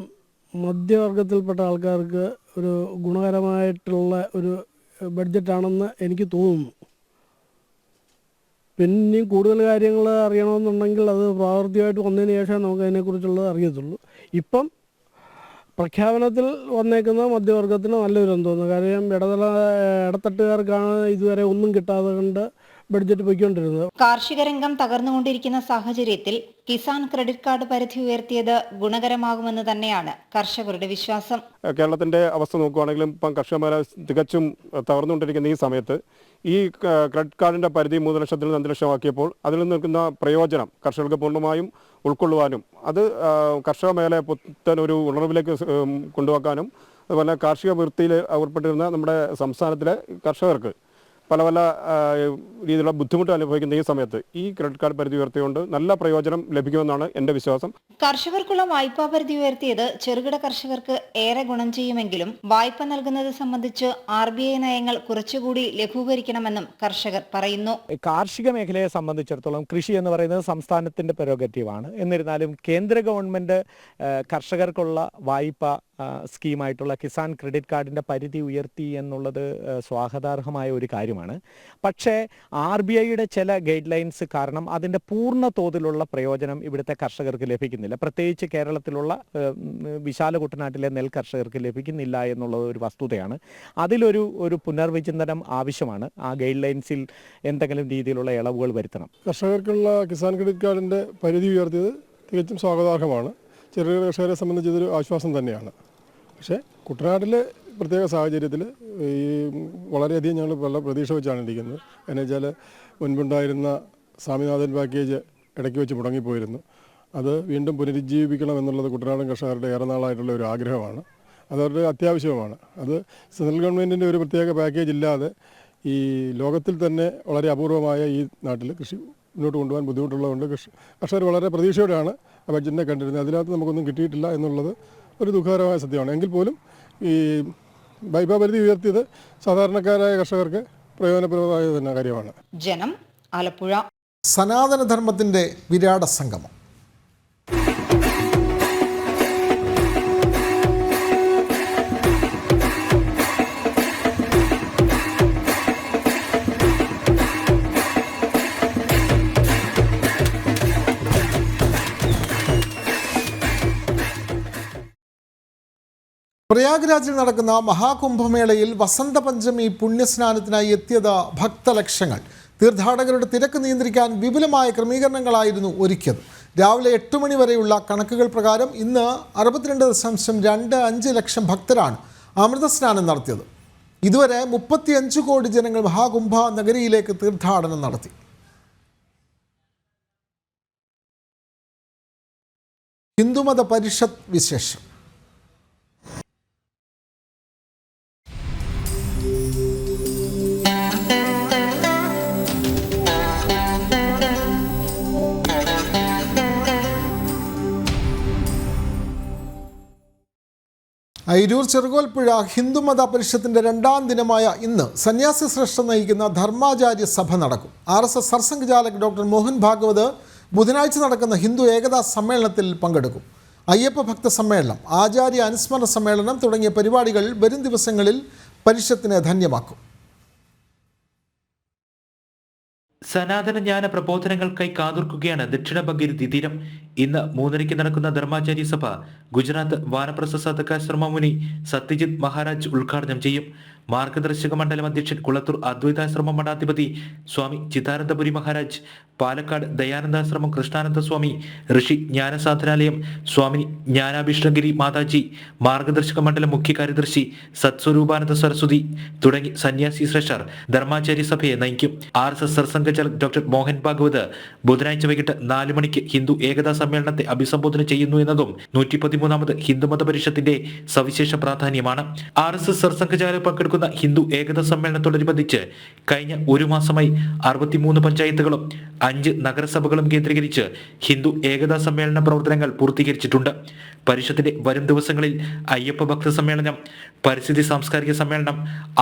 മധ്യവർഗത്തിൽപ്പെട്ട ആൾക്കാർക്ക് ഒരു ഗുണകരമായിട്ടുള്ള ഒരു ബഡ്ജറ്റാണെന്ന് എനിക്ക് തോന്നുന്നു. പിന്നെയും കൂടുതൽ കാര്യങ്ങൾ അറിയണമെന്നുണ്ടെങ്കിൽ അത് പ്രാവർത്തികമായിട്ട് വന്നതിന് ശേഷം നമുക്ക് അതിനെക്കുറിച്ചുള്ളത് അറിയത്തുള്ളൂ. ഇപ്പം പ്രഖ്യാപനത്തിൽ വന്നേക്കുന്ന മധ്യവർഗത്തിന് നല്ലൊരു തോന്നുന്നു. കാര്യം ഇടത്തട്ടുകാർക്കാണ് ഇതുവരെ ഒന്നും കിട്ടാതെ കൊണ്ട് ബഡ്ജറ്റ് പോയിക്കൊണ്ടിരുന്നത്. കാർഷിക രംഗം തകർന്നുകൊണ്ടിരിക്കുന്ന സാഹചര്യത്തിൽ കിസാൻ ക്രെഡിറ്റ് കാർഡ് പരിധി ഉയർത്തിയത് ഗുണകരമാകുമെന്ന് തന്നെയാണ് കർഷകരുടെ വിശ്വാസം. കേരളത്തിന്റെ അവസ്ഥ നോക്കുകയാണെങ്കിലും ഇപ്പം കർഷകരെ തികച്ചും തകർന്നുകൊണ്ടിരിക്കുന്ന ഈ സമയത്ത് ഈ ക്രെഡിറ്റ് കാർഡിന്റെ പരിധി 3 ലക്ഷത്തിൽ നിന്ന് 5 ലക്ഷമാക്കിയപ്പോൾ അതിൽ നിന്ന് നിൽക്കുന്ന പ്രയോജനം കർഷകർക്ക് പൂർണ്ണമായും ഉൾക്കൊള്ളുവാനും അത് കർഷക മേഖലയെ പുത്തൻ ഒരു ഉണർവിലേക്ക് കൊണ്ടുവെക്കാനും അതുപോലെ കാർഷിക വൃത്തിയിൽ ഏർപ്പെട്ടിരുന്ന നമ്മുടെ സംസ്ഥാനത്തിലെ കർഷകർക്ക് പല രീതിയിലുള്ള ബുദ്ധിമുട്ട് അനുഭവിക്കുന്ന ഈ സമയത്ത് ഈ ക്രെഡിറ്റ് കാർഡ് പരിധി ഉയർത്തിക്കൊണ്ട് നല്ല പ്രയോജനം ലഭിക്കുമെന്നാണ് എൻ്റെ വിശ്വാസം. കർഷകർക്കുള്ള വായ്പാ പരിധി ഉയർത്തിയത് ചെറുകിട കർഷകർക്ക് ഏറെ ഗുണം ചെയ്യുമെങ്കിലും വായ്പ നൽകുന്നത് സംബന്ധിച്ച് RBI നയങ്ങൾ കുറച്ചുകൂടി ലഘൂകരിക്കണമെന്നും കർഷകർ പറയുന്നു. കാർഷിക മേഖലയെ സംബന്ധിച്ചിടത്തോളം കൃഷി എന്ന് പറയുന്നത് സംസ്ഥാനത്തിന്റെ പ്രൊറഗറ്റീവാണ്. എന്നിരുന്നാലും കേന്ദ്ര ഗവൺമെന്റ് കർഷകർക്കുള്ള വായ്പ സ്കീമായിട്ടുള്ള കിസാൻ ക്രെഡിറ്റ് കാർഡിൻ്റെ പരിധി ഉയർത്തി എന്നുള്ളത് സ്വാഗതാർഹമായ ഒരു കാര്യമാണ്. പക്ഷേ RBIയുടെ ചില ഗൈഡ് ലൈൻസ് കാരണം അതിൻ്റെ പൂർണ്ണ തോതിലുള്ള പ്രയോജനം ഇവിടുത്തെ കർഷകർക്ക് ലഭിക്കുന്നില്ല. പ്രത്യേകിച്ച് കേരളത്തിലുള്ള വിശാല കുട്ടനാട്ടിലെ നെൽ കർഷകർക്ക് ലഭിക്കുന്നില്ല എന്നുള്ളത് ഒരു വസ്തുതയാണ്. അതിലൊരു പുനർവിചിന്തനം ആവശ്യമാണ്. ആ ഗൈഡ് ലൈൻസിൽ എന്തെങ്കിലും രീതിയിലുള്ള ഇളവുകൾ വരുത്തണം. കർഷകർക്കുള്ള കിസാൻ ക്രെഡിറ്റ് കാർഡിൻ്റെ പരിധി ഉയർത്തിയത് തികച്ചും സ്വാഗതാർഹമാണ്. ചെറുകിട കർഷകരെ സംബന്ധിച്ച് ഇതൊരു ആശ്വാസം തന്നെയാണ്. പക്ഷേ കുട്ടനാട്ടിലെ പ്രത്യേക സാഹചര്യത്തിൽ ഈ വളരെയധികം ഞങ്ങൾ വളരെ പ്രതീക്ഷ വെച്ചാണ് ഇരിക്കുന്നത്. എന്ന് വെച്ചാൽ മുൻപുണ്ടായിരുന്ന സ്വാമിനാഥൻ പാക്കേജ് ഇടയ്ക്ക് വെച്ച് മുടങ്ങിപ്പോയിരുന്നു. അത് വീണ്ടും പുനരുജ്ജീവിപ്പിക്കണം എന്നുള്ളത് കുട്ടനാടൻ കർഷകരുടെ ഏറെ നാളായിട്ടുള്ള ഒരു ആഗ്രഹമാണ്. അതവരുടെ അത്യാവശ്യവുമാണ്. അത് സെൻട്രൽ ഗവൺമെൻറ്റിൻ്റെ ഒരു പ്രത്യേക പാക്കേജ് ഇല്ലാതെ ഈ ലോകത്തിൽ തന്നെ വളരെ അപൂർവമായ ഈ നാട്ടിൽ കൃഷി മുന്നോട്ട് കൊണ്ടുപോകാൻ ബുദ്ധിമുട്ടുള്ളതുകൊണ്ട് കർഷകർ വളരെ പ്രതീക്ഷയോടെയാണ് ആ ബഡ്ജറ്റിനെ കണ്ടിരുന്നത്. അതിനകത്ത് നമുക്കൊന്നും കിട്ടിയിട്ടില്ല എന്നുള്ളത് ഒരു ദുഃഖകരമായ സത്യമാണ്. എങ്കിൽ പോലും ഈ വായ്പാ പരിധി ഉയർത്തിയത് സാധാരണക്കാരായ കർഷകർക്ക് പ്രയോജനപ്രദമായ തന്നെ കാര്യമാണ്. ജനം, ആലപ്പുഴ. സനാതനധർമ്മത്തിൻ്റെ വിരാട സംഗമം. പ്രയാഗ്രാജിൽ നടക്കുന്ന മഹാകുംഭമേളയിൽ വസന്തപഞ്ചമി പുണ്യസ്നാനത്തിനായി എത്തിയത് ഭക്തലക്ഷങ്ങൾ. തീർത്ഥാടകരുടെ തിരക്ക് നിയന്ത്രിക്കാൻ വിപുലമായ ക്രമീകരണങ്ങളായിരുന്നു ഒരുക്കിയത്. രാവിലെ 8 മണി വരെയുള്ള കണക്കുകൾ പ്രകാരം ഇന്ന് 62.25 ലക്ഷം ഭക്തരാണ് അമൃതസ്നാനം നടത്തിയത്. ഇതുവരെ 35 കോടി ജനങ്ങൾ മഹാകുംഭ നഗരിയിലേക്ക് തീർത്ഥാടനം നടത്തി. ഹിന്ദുമത പരിഷത്ത് വിശേഷം. അയിരൂർ ചെറുകോൽപ്പുഴ ഹിന്ദുമത പരിഷത്തിന്റെ 2ാം ദിനമായ ഇന്ന് സന്യാസി ശ്രേഷ്ഠ നയിക്കുന്ന ധർമാചാര്യ സഭ നടക്കും. RSS സർസംഘചാലക് ഡോക്ടർ മോഹൻ ഭാഗവത് ബുധനാഴ്ച നടക്കുന്ന ഹിന്ദു ഏകതാ സമ്മേളനത്തിൽ പങ്കെടുക്കും. അയ്യപ്പ ഭക്ത സമ്മേളനം, ആചാര്യ അനുസ്മരണ സമ്മേളനം തുടങ്ങിയ പരിപാടികൾ വരും ദിവസങ്ങളിൽ പരിഷത്തിനെ ധന്യമാക്കും. സനാതന ജ്ഞാന പ്രബോധനങ്ങൾക്കായി കാതോർക്കുകയാണ് ദക്ഷിണ ഭഗീരഥി തീരം. ഇന്ന് 3:30 നടക്കുന്ന ധർമാചാര്യ സഭ ഗുജറാത്ത് വാനപ്രസ്ഥ മുനി സത്യജിത് മഹാരാജ് ഉദ്ഘാടനം ചെയ്യും. മാർഗദർശക മണ്ഡലം അധ്യക്ഷൻ കുളത്തൂർ അദ്വൈതാശ്രമ മഠാധിപതി സ്വാമി ചിദാനന്ദപുരി മഹാരാജ്, പാലക്കാട് ദയാനന്ദാശ്രമം കൃഷ്ണാനന്ദ സ്വാമി, ഋഷി ജ്ഞാനസാധനാലയം സ്വാമി ജ്ഞാനാഭിഷ്ടഗിരി മാതാജി, മാർഗദർശക മണ്ഡലം മുഖ്യ കാര്യദർശി സത്സ്വരൂപാനന്ദ സരസ്വതി തുടങ്ങി സന്യാസി ശ്രേഷ്ഠർ ധർമാചാര്യ സഭയെ നയിക്കും. RSS സർസംഘചാലക് ഡോക്ടർ മോഹൻ ഭാഗവത് ബുധനാഴ്ച വൈകിട്ട് 4 മണിക്ക് ഹിന്ദു ഏകതാ സമ്മേളനത്തെ അഭിസംബോധന ചെയ്യുന്നു എന്നതും 113ാമത് ഹിന്ദുമത പരിഷത്തിന്റെ സവിശേഷ പ്രാധാന്യമാണ്. RSS സർസംഘചാലക് പങ്കെടുക്കുന്ന ഹിന്ദു ഏകതാ സമ്മേളനത്തോടനുബന്ധിച്ച് കഴിഞ്ഞ 1 മാസമായി 63 പഞ്ചായത്തുകളും 5 നഗരസഭകളും കേന്ദ്രീകരിച്ച് ഹിന്ദു ഏകതാ സമ്മേളന പ്രവർത്തനങ്ങൾ പൂർത്തീകരിച്ചിട്ടുണ്ട്. പരിഷത്തിന്റെ വരും ദിവസങ്ങളിൽ അയ്യപ്പ ഭക്ത സമ്മേളനം, പരിസ്ഥിതി സാംസ്കാരിക സമ്മേളനം,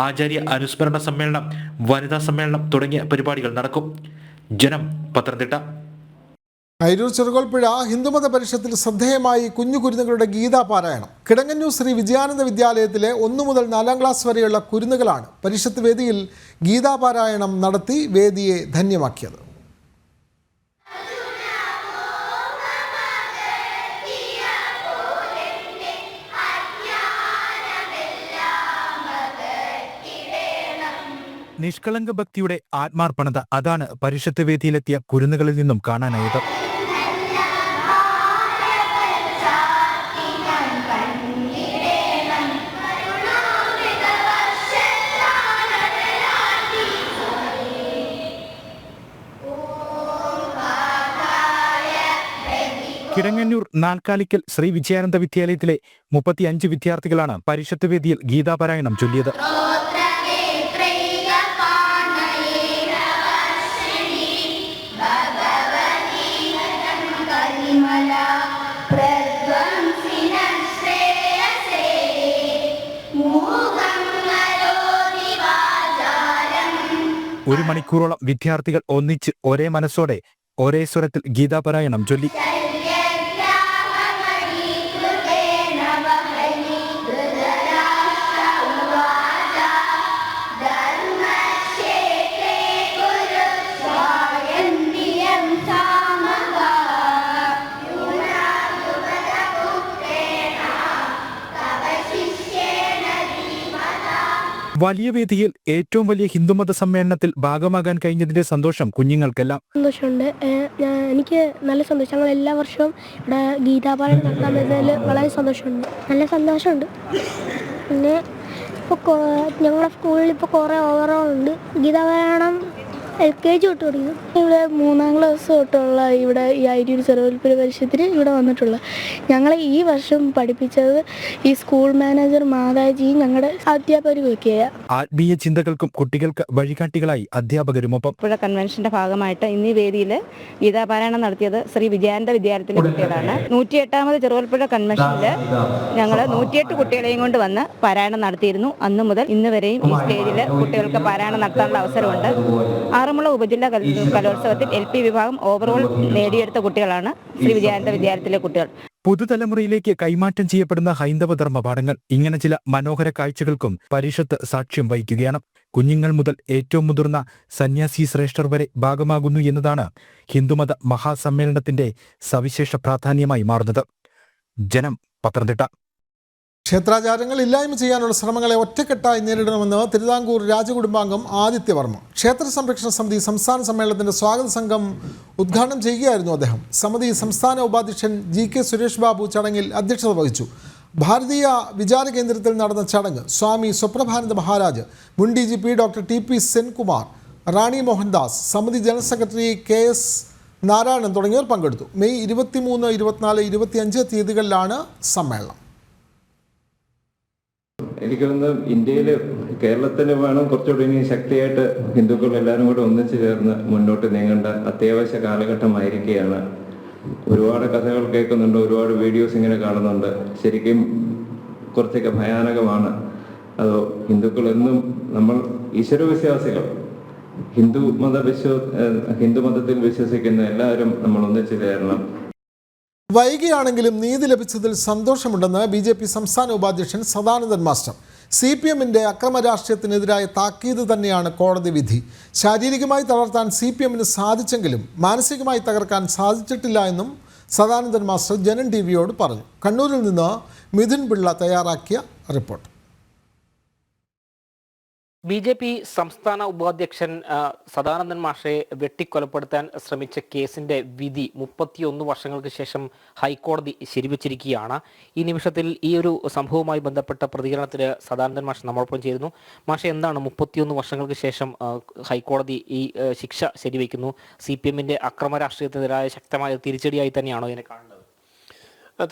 ആചാര്യ അനുസ്മരണ സമ്മേളനം, വനിതാ സമ്മേളനം തുടങ്ങിയ പരിപാടികൾ നടക്കും. ജനം, പത്തനംതിട്ട. അയിരൂർ ചെറുകോൽപ്പുഴ ഹിന്ദുമത പരിഷത്തിൽ ശ്രദ്ധേയമായി കുഞ്ഞു കുരുന്നുകളുടെ ഗീതാപാരായണം. കിടങ്ങന്നൂർ ശ്രീ വിജയാനന്ദ വിദ്യാലയത്തിലെ 1 മുതൽ 4ാം ക്ലാസ് വരെയുള്ള കുരുന്നുകളാണ് പരിഷത്ത് വേദിയിൽ ഗീതാപാരായണം നടത്തി വേദിയെ ധന്യമാക്കിയത്. നിഷ്കളങ്ക ഭക്തിയുടെ ആത്മാർപ്പണത, അതാണ് പരിഷത്ത് വേദിയിലെത്തിയ കുരുന്നുകളിൽ നിന്നും കാണാനായത്. കിടങ്ങന്നൂർ നാൽക്കാലിക്കൽ ശ്രീ വിജയാനന്ദ വിദ്യാലയത്തിലെ 35 വിദ്യാർത്ഥികളാണ് പരിഷത്ത് വേദിയിൽ ഗീതാപാരായണം ചൊല്ലിയത്. ഒരു മണിക്കൂറോളം വിദ്യാർത്ഥികൾ ഒന്നിച്ച് ഒരേ മനസ്സോടെ ഒരേ സ്വരത്തിൽ ഗീതാപാരായണം ചൊല്ലി. വലിയ വേദിയിൽ ഏറ്റവും വലിയ ഹിന്ദുമത സമ്മേളനത്തിൽ ഭാഗമാകാൻ കഴിഞ്ഞതിന്റെ സന്തോഷം കുഞ്ഞുങ്ങൾക്കെല്ലാം. സന്തോഷമുണ്ട്. എനിക്ക് നല്ല സന്തോഷം. ഞങ്ങൾ എല്ലാ വർഷവും ഇവിടെ ഗീതാപാരായണം നടത്താൻ പറ്റുന്നതിൽ വളരെ സന്തോഷമുണ്ട്. നല്ല സന്തോഷമുണ്ട്. പിന്നെ ഇപ്പോൾ ഞങ്ങളുടെ സ്കൂളിൽ ഇപ്പോൾ കുറേ ഓവറോളുണ്ട്. ഗീതാപാരായണം LKG തൊട്ട് തുടങ്ങി. ഇവിടെ 3ാം ക്ലാസ് തൊട്ടുള്ള ഇവിടെ ഈ അയിരൂർ ചെറുകോൽപ്പുഴ പരിഷത്തിന് ഇവിടെ വന്നിട്ടുള്ള ഞങ്ങളെ ഈ വർഷം പഠിപ്പിച്ചത് ഈ സ്കൂൾ മാനേജർ മാതാജിയും ഞങ്ങളുടെ അധ്യാപകരും ഒക്കെയാണ്. ആത്മീയ ചിന്തകൾക്കും കുട്ടികൾക്ക് വഴികാട്ടികളായി അധ്യാപകരുമൊപ്പം. പുഴ കൺവെൻഷന്റെ ഭാഗമായിട്ട് ഇന്ന് ഈ വേദിയിൽ ഗീതാപാരായണം നടത്തിയത് ശ്രീ വിജയാനന്ദ വിദ്യാലയത്തിലെ കുട്ടികളാണ്. 108ാമത് ചെറുകോൽപ്പുഴ കൺവെൻഷനിൽ ഞങ്ങൾ 108 കുട്ടികളെയും കൊണ്ട് വന്ന് പാരായണം നടത്തിയിരുന്നു. അന്നു മുതൽ ഇന്ന് വരെയും ഈ സ്റ്റേജിൽ കുട്ടികൾക്ക് പാരായണം നടത്താനുള്ള അവസരമുണ്ട്. ആറന്മുള ഉപജില്ലാ കലോത്സവത്തിൽ LP വിഭാഗം ഓവറോൾ നേടിയെടുത്ത കുട്ടികളാണ് ശ്രീ വിജയാനന്ദ വിദ്യാലയത്തിലെ കുട്ടികൾ. പുതുതലമുറയിലേക്ക് കൈമാറ്റം ചെയ്യപ്പെടുന്ന ഹൈന്ദവ ധർമ്മപാഠങ്ങൾ, ഇങ്ങനെ ചില മനോഹര കാഴ്ചകൾക്കും പരിഷത്ത് സാക്ഷ്യം വഹിക്കുകയാണ്. കുഞ്ഞുങ്ങൾ മുതൽ ഏറ്റവും മുതിർന്ന സന്യാസി ശ്രേഷ്ഠർ വരെ ഭാഗമാകുന്നു എന്നതാണ് ഹിന്ദുമത മഹാസമ്മേളനത്തിന്റെ സവിശേഷ പ്രാധാന്യമായി മാറുന്നത്. ജനം, പത്തനംതിട്ട. ക്ഷേത്രാചാരങ്ങൾ ഇല്ലായ്മ ചെയ്യാനുള്ള ശ്രമങ്ങളെ ഒറ്റക്കെട്ടായി നേരിടണമെന്ന് തിരുവിതാംകൂർ രാജകുടുംബാംഗം ആദിത്യവർമ്മ. ക്ഷേത്ര സംരക്ഷണ സമിതി സംസ്ഥാന സമ്മേളനത്തിന്റെ സ്വാഗത സംഘം ഉദ്ഘാടനം ചെയ്യുകയായിരുന്നു അദ്ദേഹം. സമിതി സംസ്ഥാന ഉപാധ്യക്ഷൻ GK സുരേഷ് ബാബു ചടങ്ങിൽ അധ്യക്ഷത വഹിച്ചു. ഭാരതീയ വിചാര കേന്ദ്രത്തിൽ നടന്ന ചടങ്ങ് സ്വാമി സ്വപ്രഭാനന്ദ മഹാരാജ്, മുൻ DGP ഡോക്ടർ TP സെൻകുമാർ, റാണി മോഹൻദാസ്, സമിതി ജനറൽ സെക്രട്ടറി KS നാരായണൻ തുടങ്ങിയവർ പങ്കെടുത്തു. മെയ് 23, 24, 25 തീയതികളിലാണ് സമ്മേളനം. എനിക്ക് തോന്നുന്നു ഇന്ത്യയിൽ കേരളത്തിൽ വേണം കുറച്ചുകൂടി ഇനി ശക്തിയായിട്ട് ഹിന്ദുക്കൾ എല്ലാവരും കൂടെ ഒന്നിച്ചു ചേർന്ന് മുന്നോട്ട് നീങ്ങേണ്ട അത്യാവശ്യ കാലഘട്ടമായിരിക്കുകയാണ്. ഒരുപാട് കഥകൾ കേൾക്കുന്നുണ്ട്, ഒരുപാട് വീഡിയോസ് ഇങ്ങനെ കാണുന്നുണ്ട്. ശരിക്കും കുറച്ചൊക്കെ ഭയാനകമാണ്. അതോ ഹിന്ദുക്കൾ എന്നും നമ്മൾ ഈശ്വരവിശ്വാസികൾ, ഹിന്ദുമതത്തിൽ വിശ്വസിക്കുന്ന എല്ലാവരും നമ്മൾ ഒന്നിച്ചു ചേരണം. വൈകിയാണെങ്കിലും നീതി ലഭിച്ചതിൽ സന്തോഷമുണ്ടെന്ന് BJP സംസ്ഥാന ഉപാധ്യക്ഷൻ സദാനന്ദൻ മാസ്റ്റർ. CPM-ന്റെ അക്രമ രാഷ്ട്രീയത്തിനെതിരായ താക്കീത് തന്നെയാണ് കോടതി വിധി. ശാരീരികമായി തളർത്താൻ CPM-ന് സാധിച്ചെങ്കിലും മാനസികമായി തകർക്കാൻ സാധിച്ചിട്ടില്ല എന്നും സദാനന്ദൻ മാസ്റ്റർ ജനൻ TV-യോട് പറഞ്ഞു. കണ്ണൂരിൽ നിന്ന് മിഥുൻ പിള്ള തയ്യാറാക്കിയ റിപ്പോർട്ട്. BJP സംസ്ഥാന ഉപാധ്യക്ഷൻ സദാനന്ദൻ മാഷയെ വെട്ടിക്കൊലപ്പെടുത്താൻ ശ്രമിച്ച കേസിന്റെ വിധി 31 വർഷങ്ങൾക്ക് ശേഷം ഹൈക്കോടതി ശരിവച്ചിരിക്കുകയാണ്. ഈ നിമിഷത്തിൽ ഈ ഒരു സംഭവവുമായി ബന്ധപ്പെട്ട പ്രതികരണത്തിന് സദാനന്ദൻ മാഷ് നമ്മളൊപ്പം ചേരുന്നു. മാഷെ, എന്താണ് 31 വർഷങ്ങൾക്ക് ശേഷം ഹൈക്കോടതി ഈ ശിക്ഷ ശരിവയ്ക്കുന്നു? CPM-ന്റെ അക്രമ രാഷ്ട്രീയത്തിനെതിരായ ശക്തമായ തിരിച്ചടിയായി തന്നെയാണോ ഇതിനെ കാണുന്നത്?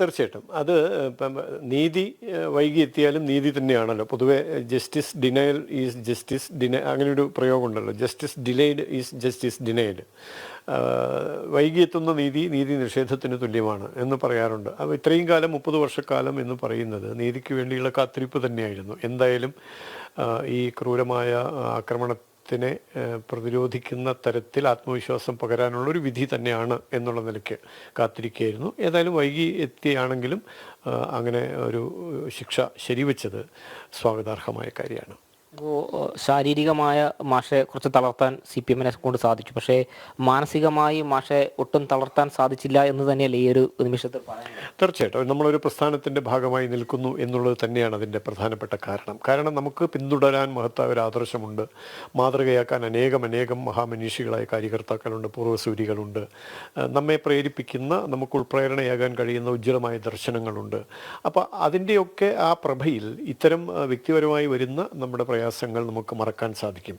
തീർച്ചയായിട്ടും അത് നീതി വൈകി എത്തിയാലും നീതി തന്നെയാണല്ലോ. പൊതുവെ ജസ്റ്റിസ് ഡിനയൽ ഈസ് ജസ്റ്റിസ് അങ്ങനെയൊരു പ്രയോഗമുണ്ടല്ലോ. Justice delayed is justice denied. വൈകിയെത്തുന്ന നീതി നിഷേധത്തിന് തുല്യമാണ് എന്ന് പറയാറുണ്ട്. അപ്പോൾ ഇത്രയും കാലം 30 വർഷക്കാലം എന്ന് പറയുന്നത് നീതിക്ക് വേണ്ടിയുള്ള കാത്തിരിപ്പ് തന്നെയായിരുന്നു. എന്തായാലും ഈ ക്രൂരമായ ആക്രമണത്തിനെ പ്രതിരോധിക്കുന്ന തരത്തിൽ ആത്മവിശ്വാസം പകരാനുള്ളൊരു വിധി തന്നെയാണ് എന്നുള്ള നിലയ്ക്ക് കാത്തിരിക്കുകയായിരുന്നു. ഏതായാലും വൈകി എത്തിയാണെങ്കിലും അങ്ങനെ ഒരു ശിക്ഷ ശരിവെച്ചത് സ്വാഗതാർഹമായ കാര്യമാണ്. ഇപ്പോൾ ശാരീരികമായ മാഷെ കുറച്ച് തളർത്താൻ CPM-നെ കൊണ്ട് സാധിച്ചു, പക്ഷേ മാനസികമായി മാഷെ ഒട്ടും തളർത്താൻ സാധിച്ചില്ല എന്ന് തന്നെയല്ലേ ഈ ഒരു നിമിഷത്തിൽ പറയുന്നത്? തീർച്ചയായിട്ടും നമ്മളൊരു പ്രസ്ഥാനത്തിൻ്റെ ഭാഗമായി നിൽക്കുന്നു എന്നുള്ളത് തന്നെയാണ് അതിൻ്റെ പ്രധാനപ്പെട്ട കാരണം നമുക്ക് പിന്തുടരാൻ മഹത്തായ ഒരു ആദർശമുണ്ട്. മാതൃകയാക്കാൻ അനേകം മഹാമനീഷികളായ കാര്യകർത്താക്കളുണ്ട്, പൂർവ്വസൂരികളുണ്ട്. നമ്മെ പ്രേരിപ്പിക്കുന്ന, നമുക്ക് ഉൾപ്രേരണയാകാൻ കഴിയുന്ന ഉജ്ജ്വലമായ ദർശനങ്ങളുണ്ട്. അപ്പോൾ അതിൻ്റെയൊക്കെ ആ പ്രഭയിൽ ഇത്തരം വ്യക്തിപരമായി വരുന്ന നമ്മുടെ പ്രയാസങ്ങൾ നമുക്ക് മറക്കാൻ സാധിക്കും.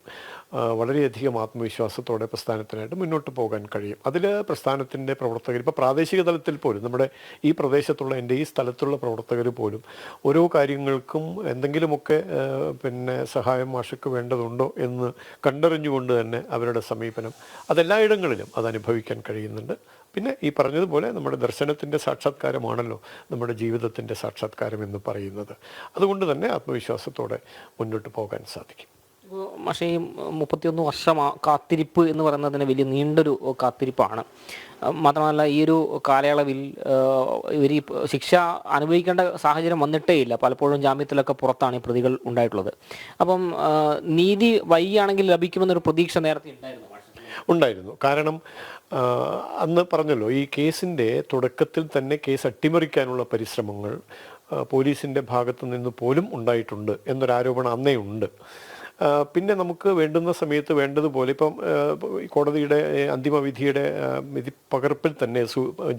വളരെയധികം ആത്മവിശ്വാസത്തോടെ പ്രസ്ഥാനത്തിനായിട്ട് മുന്നോട്ട് പോകാൻ കഴിയും. അതിൽ പ്രസ്ഥാനത്തിൻ്റെ പ്രവർത്തകർ, ഇപ്പോൾ പ്രാദേശിക തലത്തിൽ പോലും നമ്മുടെ ഈ പ്രദേശത്തുള്ള എൻ്റെ ഈ സ്ഥലത്തുള്ള പ്രവർത്തകർ പോലും ഓരോ കാര്യങ്ങൾക്കും എന്തെങ്കിലുമൊക്കെ സഹായം മാഷക്ക് വേണ്ടതുണ്ടോ എന്ന് കണ്ടറിഞ്ഞുകൊണ്ട് തന്നെ അവരുടെ സമീപനം അതെല്ലായിടങ്ങളിലും അതനുഭവിക്കാൻ കഴിയുന്നുണ്ട്. പിന്നെ ഈ പറഞ്ഞതുപോലെ നമ്മുടെ ദർശനത്തിൻ്റെ സാക്ഷാത്കാരമാണല്ലോ നമ്മുടെ ജീവിതത്തിൻ്റെ സാക്ഷാത്കാരം എന്ന് പറയുന്നത്. അതുകൊണ്ട് തന്നെ ആത്മവിശ്വാസത്തോടെ മുന്നോട്ട് പോകാൻ സാധിക്കും. പക്ഷേ ഈ 31 വർഷം കാത്തിരിപ്പ് എന്ന് പറയുന്നതിന് വലിയ നീണ്ടൊരു കാത്തിരിപ്പാണ്. മാത്രമല്ല ഈ ഒരു കാലയളവിൽ ഇവർ ഈ ശിക്ഷ അനുഭവിക്കേണ്ട സാഹചര്യം വന്നിട്ടേ ഇല്ല. പലപ്പോഴും ജാമ്യത്തിലൊക്കെ പുറത്താണ് ഈ പ്രതികൾ ഉണ്ടായിട്ടുള്ളത്. അപ്പം നീതി വൈകിയാണെങ്കിൽ ലഭിക്കുമെന്നൊരു പ്രതീക്ഷ നേരത്തെ ഉണ്ടായിരുന്നു. കാരണം അന്ന് പറഞ്ഞല്ലോ, ഈ കേസിൻ്റെ തുടക്കത്തിൽ തന്നെ കേസ് അട്ടിമറിക്കാനുള്ള പരിശ്രമങ്ങൾ പോലീസിൻ്റെ ഭാഗത്തു നിന്ന് പോലും ഉണ്ടായിട്ടുണ്ട് എന്നൊരാരോപണം അന്നേ ഉണ്ട്. പിന്നെ നമുക്ക് വേണ്ടുന്ന സമയത്ത് വേണ്ടതുപോലെ ഇപ്പം കോടതിയുടെ അന്തിമ വിധിയുടെ വിധി പകർപ്പിൽ തന്നെ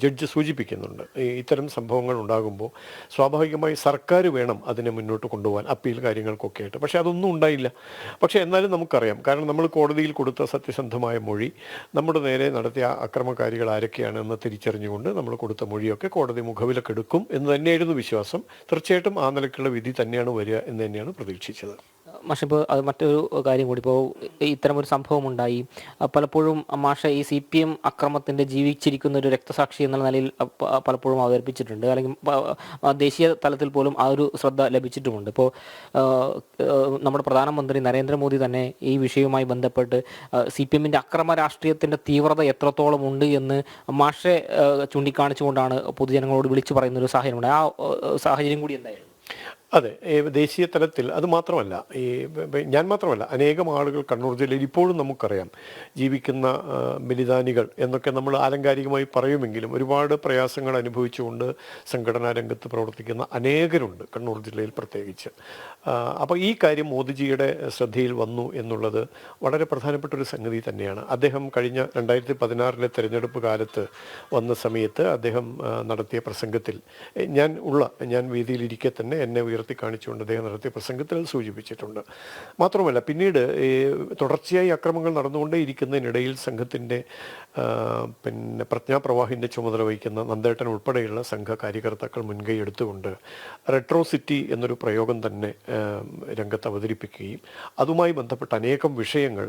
ജഡ്ജ് സൂചിപ്പിക്കുന്നുണ്ട്, ഇത്തരം സംഭവങ്ങൾ ഉണ്ടാകുമ്പോൾ സ്വാഭാവികമായി സർക്കാർ വേണം അതിനെ മുന്നോട്ട് കൊണ്ടുപോകാൻ, അപ്പീൽ കാര്യങ്ങൾക്കൊക്കെ ആയിട്ട്. പക്ഷേ അതൊന്നും ഉണ്ടായില്ല. പക്ഷേ എന്നാലും നമുക്കറിയാം, കാരണം നമ്മൾ കോടതിയിൽ കൊടുത്ത സത്യസന്ധമായ മൊഴി, നമ്മുടെ നേരെ നടത്തിയ അക്രമകാരികൾ ആരൊക്കെയാണ് എന്ന് തിരിച്ചറിഞ്ഞുകൊണ്ട് നമ്മൾ കൊടുത്ത മൊഴിയൊക്കെ കോടതി മുഖവിലക്കെടുക്കും എന്ന് തന്നെയായിരുന്നു വിശ്വാസം. തീർച്ചയായിട്ടും ആ നിലയ്ക്കുള്ള വിധി തന്നെയാണ് വരിക എന്ന് തന്നെയാണ് പ്രതീക്ഷിച്ചത്. മാഷ, ഇപ്പോൾ അത് മറ്റൊരു കാര്യം കൂടി, ഇപ്പോൾ ഇത്തരമൊരു സംഭവം ഉണ്ടായി, പലപ്പോഴും മാഷ ഈ CPM അക്രമത്തിൻ്റെ ജീവിച്ചിരിക്കുന്ന ഒരു രക്തസാക്ഷി എന്നുള്ള നിലയിൽ പലപ്പോഴും അവതരിപ്പിച്ചിട്ടുണ്ട്, അല്ലെങ്കിൽ ദേശീയ തലത്തിൽ പോലും ആ ഒരു ശ്രദ്ധ ലഭിച്ചിട്ടുമുണ്ട്. ഇപ്പോൾ നമ്മുടെ പ്രധാനമന്ത്രി നരേന്ദ്രമോദി തന്നെ ഈ വിഷയവുമായി ബന്ധപ്പെട്ട് CPM-ന്റെ അക്രമ രാഷ്ട്രീയത്തിൻ്റെ തീവ്രത എത്രത്തോളം ഉണ്ട് എന്ന് മാഷെ ചൂണ്ടിക്കാണിച്ചുകൊണ്ടാണ് പൊതുജനങ്ങളോട് വിളിച്ചു പറയുന്ന ഒരു സാഹചര്യമുണ്ട്. ആ സാഹചര്യം കൂടി എന്തായിരുന്നു? അതെ, ദേശീയ തലത്തിൽ അത് മാത്രമല്ല, ഞാൻ മാത്രമല്ല, അനേകം ആളുകൾ കണ്ണൂർ ജില്ലയിൽ ഇപ്പോഴും നമുക്കറിയാം ജീവിക്കുന്ന ബലിദാനികൾ എന്നൊക്കെ നമ്മൾ ആലങ്കാരികമായി പറയുമെങ്കിലും ഒരുപാട് പ്രയാസങ്ങൾ അനുഭവിച്ചുകൊണ്ട് സംഘടനാ രംഗത്ത് പ്രവർത്തിക്കുന്ന അനേകരുണ്ട് കണ്ണൂർ ജില്ലയിൽ പ്രത്യേകിച്ച്. അപ്പോൾ ഈ കാര്യം മോദിജിയുടെ ശ്രദ്ധയിൽ വന്നു എന്നുള്ളത് വളരെ പ്രധാനപ്പെട്ട ഒരു സംഗതി തന്നെയാണ്. അദ്ദേഹം കഴിഞ്ഞ 2016 തെരഞ്ഞെടുപ്പ് കാലത്ത് വന്ന സമയത്ത് അദ്ദേഹം നടത്തിയ പ്രസംഗത്തിൽ ഞാൻ വേദിയിലിരിക്കെ തന്നെ എന്നെ കാണിച്ചുകൊണ്ട് അദ്ദേഹം നടത്തിയ പ്രസംഗത്തിൽ സൂചിപ്പിച്ചിട്ടുണ്ട്. മാത്രമല്ല, പിന്നീട് തുടർച്ചയായി അക്രമങ്ങൾ നടന്നുകൊണ്ടേയിരിക്കുന്നതിനിടയിൽ സംഘത്തിൻ്റെ പ്രജ്ഞാപ്രവാഹിൻ്റെ ചുമതല വഹിക്കുന്ന നന്ദേട്ടൻ ഉൾപ്പെടെയുള്ള സംഘ കാര്യകർത്താക്കൾ മുൻകൈ എടുത്തുകൊണ്ട് റെട്രോസിറ്റി എന്നൊരു പ്രയോഗം തന്നെ രംഗത്ത് അവതരിപ്പിക്കുകയും അതുമായി ബന്ധപ്പെട്ട അനേകം വിഷയങ്ങൾ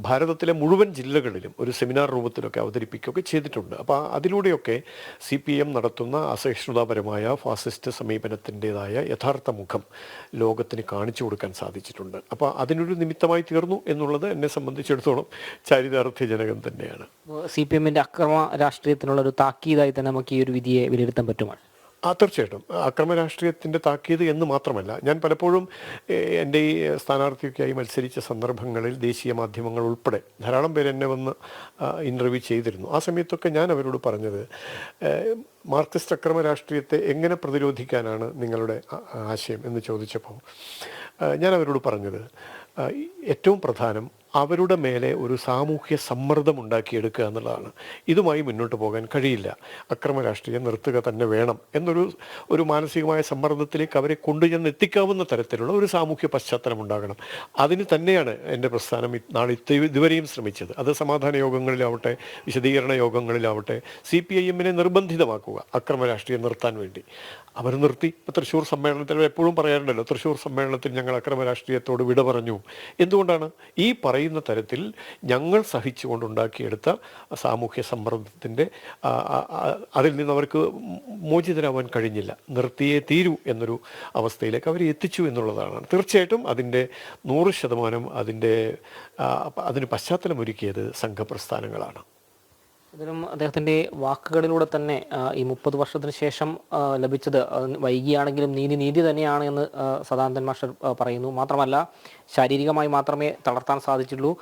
ഭാരതത്തിലെ മുഴുവൻ ജില്ലകളിലും ഒരു സെമിനാർ രൂപത്തിലൊക്കെ അവതരിപ്പിക്കുകയൊക്കെ ചെയ്തിട്ടുണ്ട്. അപ്പോൾ അതിലൂടെയൊക്കെ CPM നടത്തുന്ന അസഹിഷ്ണുതാപരമായ ഫാസിസ്റ്റ് സമീപനത്തിൻ്റെതായ യഥാർത്ഥ മുഖം ലോകത്തിന് കാണിച്ചു കൊടുക്കാൻ സാധിച്ചിട്ടുണ്ട്. അപ്പോൾ അതിനൊരു നിമിത്തമായി തീർന്നു എന്നുള്ളത് എന്നെ സംബന്ധിച്ചിടത്തോളം ചാരിതാർത്ഥ്യജനകം തന്നെയാണ്. CPM-ന്റെ അക്രമ രാഷ്ട്രീയത്തിനുള്ള ഒരു താക്കീതായി തന്നെ നമുക്ക് ഈ ഒരു വിധിയെ വിലയിരുത്താൻ പറ്റുമോ? തീർച്ചയായിട്ടും അക്രമ രാഷ്ട്രീയത്തിൻ്റെ താക്കീത് എന്ന് മാത്രമല്ല, ഞാൻ പലപ്പോഴും എൻ്റെ ഈ സ്ഥാനാർത്ഥിയൊക്കെയായി മത്സരിച്ച സന്ദർഭങ്ങളിൽ ദേശീയ മാധ്യമങ്ങൾ ഉൾപ്പെടെ ധാരാളം പേര് എന്നെ വന്ന് ഇൻ്റർവ്യൂ ചെയ്തിരുന്നു. ആ സമയത്തൊക്കെ ഞാൻ അവരോട് പറഞ്ഞത്, മാർക്സിസ്റ്റ് അക്രമ രാഷ്ട്രീയത്തെ എങ്ങനെ പ്രതിരോധിക്കാനാണ് നിങ്ങളുടെ ആശയം എന്ന് ചോദിച്ചപ്പോൾ ഞാൻ അവരോട് പറഞ്ഞത്, ഏറ്റവും പ്രധാനം അവരുടെ മേലെ ഒരു സാമൂഹ്യ സമ്മർദ്ദം ഉണ്ടാക്കിയെടുക്കുക എന്നുള്ളതാണ്. ഇതുമായി മുന്നോട്ട് പോകാൻ കഴിയില്ല, അക്രമ രാഷ്ട്രീയം നിർത്തുക തന്നെ വേണം എന്നൊരു മാനസികമായ സമ്മർദ്ദത്തിലേക്ക് അവരെ കൊണ്ടുചെന്ന് എത്തിക്കാവുന്ന തരത്തിലുള്ള ഒരു സാമൂഹ്യ പശ്ചാത്തലം ഉണ്ടാകണം. അതിന് തന്നെയാണ് എൻ്റെ പ്രസ്ഥാനം ഇതുവരെയും ശ്രമിച്ചത്. അത് സമാധാന യോഗങ്ങളിലാവട്ടെ, വിശദീകരണ യോഗങ്ങളിലാവട്ടെ, CPIM-നെ നിർബന്ധിതമാക്കുക അക്രമ രാഷ്ട്രീയം നിർത്താൻ വേണ്ടി. അവർ നിർത്തി. ഇപ്പോൾ തൃശ്ശൂർ സമ്മേളനത്തിൽ എപ്പോഴും പറയാറുണ്ടല്ലോ, തൃശ്ശൂർ സമ്മേളനത്തിൽ ഞങ്ങൾ അക്രമ രാഷ്ട്രീയത്തോട് വിട പറഞ്ഞു. എന്തുകൊണ്ടാണ്? ഈ പറയുന്ന തരത്തിൽ ഞങ്ങൾ സഹിച്ചുകൊണ്ടുണ്ടാക്കിയെടുത്ത സാമൂഹ്യ സമ്മർദ്ദത്തിൻ്റെ അതിൽ നിന്ന് അവർക്ക് മോചിതരാവാൻ കഴിഞ്ഞില്ല. നിർത്തിയേ തീരൂ എന്നൊരു അവസ്ഥയിലേക്ക് അവരെ എത്തിച്ചു എന്നുള്ളതാണ്. തീർച്ചയായിട്ടും അതിൻ്റെ 100% അതിന് പശ്ചാത്തലമൊരുക്കിയത് സംഘപ്രസ്ഥാനങ്ങളാണ്. അതിലും അദ്ദേഹത്തിൻ്റെ വാക്കുകളിലൂടെ തന്നെ ഈ 30 വർഷത്തിന് ശേഷം ലഭിച്ചത് വൈകിയാണെങ്കിലും നീതി തന്നെയാണ് എന്ന് സദാനന്ദൻ മാസ്റ്റർ പറയുന്നു. മാത്രമല്ല, ശാരീരികമായി മാത്രമേ തളർത്താൻ സാധിച്ചുള്ളൂ,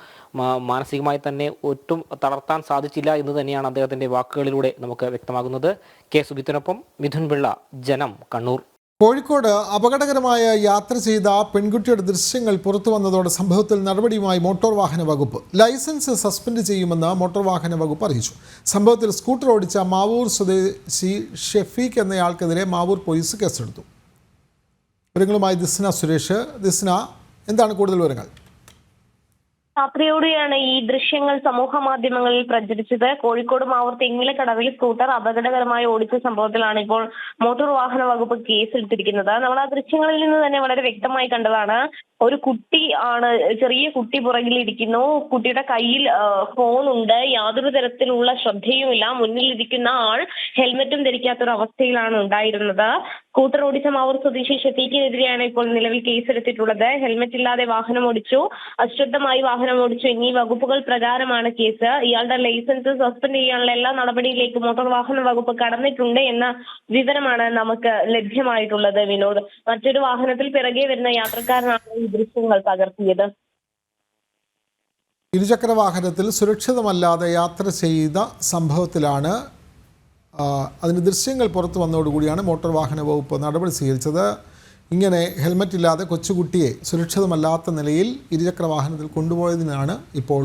മാനസികമായി തന്നെ ഒട്ടും തളർത്താൻ സാധിച്ചില്ല എന്ന് തന്നെയാണ് അദ്ദേഹത്തിൻ്റെ വാക്കുകളിലൂടെ നമുക്ക് വ്യക്തമാകുന്നത്. കെ സുബിത്തിനൊപ്പം മിഥുൻ പിള്ള, ജനം, കണ്ണൂർ. കോഴിക്കോട് അപകടകരമായ യാത്ര ചെയ്ത പെൺകുട്ടിയുടെ ദൃശ്യങ്ങൾ പുറത്തു വന്നതോടെ സംഭവത്തിൽ നടപടിയുമായി മോട്ടോർ വാഹന വകുപ്പ്. ലൈസൻസ് സസ്പെൻഡ് ചെയ്യുമെന്ന് മോട്ടോർ വാഹന വകുപ്പ് അറിയിച്ചു. സംഭവത്തിൽ സ്കൂട്ടർ ഓടിച്ച മാവൂർ സ്വദേശി ഷെഫീഖ് എന്നയാൾക്കെതിരെ മാവൂർ പോലീസ് കേസെടുത്തു. വിവരങ്ങളുമായി ദിസ്ന സുരേഷ്. ദിസ്ന, എന്താണ് കൂടുതൽ വിവരങ്ങൾ? രാത്രിയോടെയാണ് ഈ ദൃശ്യങ്ങൾ സമൂഹ മാധ്യമങ്ങളിൽ പ്രചരിച്ചത്. കോഴിക്കോട് മാവൂർ തെങ്ങിലക്കടവിൽ സ്കൂട്ടർ അപകടകരമായി ഓടിച്ച സംഭവത്തിലാണ് ഇപ്പോൾ മോട്ടോർ വാഹന വകുപ്പ് കേസെടുത്തിരിക്കുന്നത്. നമ്മൾ ആ ദൃശ്യങ്ങളിൽ നിന്ന് തന്നെ വളരെ വ്യക്തമായി കണ്ടതാണ്. ഒരു കുട്ടി ആണ്, ചെറിയ കുട്ടി പുറകിലിരിക്കുന്നു, കുട്ടിയുടെ കയ്യിൽ ഫോണുണ്ട്, യാതൊരു തരത്തിലുള്ള ശ്രദ്ധയുമില്ല. മുന്നിലിരിക്കുന്ന ആൾ ഹെൽമറ്റും ധരിക്കാത്തൊരു അവസ്ഥയിലാണ് ഉണ്ടായിരുന്നത്. സ്കൂട്ടർ ഓടിച്ച മാവൂർ സ്വദേശി ഷെഫീഖിനെതിരെയാണ് ഇപ്പോൾ നിലവിൽ കേസെടുത്തിട്ടുള്ളത്. ഹെൽമറ്റ് ഇല്ലാതെ വാഹനം ഓടിച്ചു, അശ്രദ്ധമായി വാഹനം ഓടിച്ചു എന്നീ വകുപ്പുകൾ പ്രകാരമാണ് കേസ്. ഇയാളുടെ ലൈസൻസ് സസ്പെൻഡ് ചെയ്യാനുള്ള എല്ലാ നടപടിയിലേക്കും മോട്ടോർ വാഹന വകുപ്പ് കടന്നിട്ടുണ്ട് എന്ന വിവരമാണ് നമുക്ക് ലഭ്യമായിട്ടുള്ളത്. വിനോദ്, മറ്റൊരു വാഹനത്തിൽ പിറകെ വരുന്ന യാത്രക്കാരനാണ് ഈ ദൃശ്യങ്ങൾ പകർത്തിയത്. ഇരുചക്ര വാഹനത്തിൽ സുരക്ഷിതമല്ലാതെ യാത്ര ചെയ്ത സംഭവത്തിലാണ് അതിന് ദൃശ്യങ്ങൾ പുറത്തു വന്നതോടുകൂടിയാണ് മോട്ടോർ വാഹന വകുപ്പ് നടപടി സ്വീകരിച്ചത്. ഇങ്ങനെ ഹെൽമറ്റ് ഇല്ലാതെ കൊച്ചുകുട്ടിയെ സുരക്ഷിതമല്ലാത്ത നിലയിൽ ഇരുചക്ര വാഹനത്തിൽ കൊണ്ടുപോയതിനാണ് ഇപ്പോൾ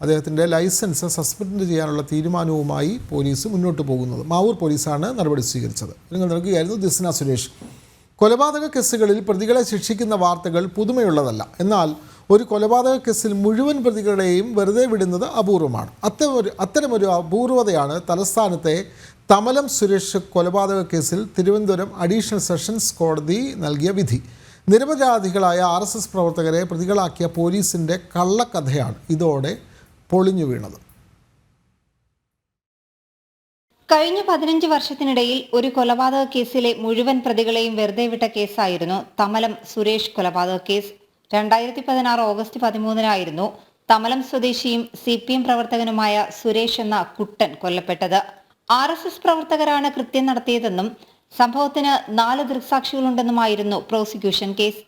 അദ്ദേഹത്തിൻ്റെ ലൈസൻസ് സസ്പെൻഡ് ചെയ്യാനുള്ള തീരുമാനവുമായി പോലീസ് മുന്നോട്ട് പോകുന്നത്. മാവൂർ പോലീസാണ് നടപടി സ്വീകരിച്ചത്. നിങ്ങൾ നൽകുകയായിരുന്നു ദിസ്ന സുരേഷ്. കൊലപാതക കേസുകളിൽ പ്രതികളെ ശിക്ഷിക്കുന്ന വാർത്തകൾ പുതുമയുള്ളതല്ല. എന്നാൽ ഒരു കൊലപാതക കേസിൽ മുഴുവൻ പ്രതികളെയും വെറുതെ വിടുന്നത് അപൂർവമാണ്. അത്തരമൊരു അപൂർവതയാണ് തലസ്ഥാനത്തെ തമലം സുരേഷ് കൊലപാതക കേസിൽ തിരുവനന്തപുരം അഡീഷണൽ സെഷൻസ് കോടതി നൽകിയ വിധി. നിരപരാധികളായ RSS പ്രവർത്തകരെ പ്രതികളാക്കിയ പോലീസിൻ്റെ കള്ളക്കഥയാണ് ഇതോടെ പൊളിഞ്ഞു വീണത്. കഴിഞ്ഞ 15 വർഷത്തിനിടയിൽ ഒരു കൊലപാതക കേസിലെ മുഴുവൻ പ്രതികളെയും വെറുതെ വിട്ട കേസായിരുന്നു തമലം സുരേഷ് കൊലപാതക കേസ്. 2016 ഓഗസ്റ്റ് 13-നായിരുന്നു തമലം സ്വദേശിയും CPM പ്രവർത്തകനുമായ സുരേഷ് എന്ന കുട്ടൻ കൊല്ലപ്പെട്ടത്. RSS പ്രവർത്തകരാണ് കൃത്യം നടത്തിയതെന്നും സംഭവത്തിന് 4 ദൃക്സാക്ഷികളുണ്ടെന്നുമായിരുന്നു പ്രോസിക്യൂഷൻ കേസ്.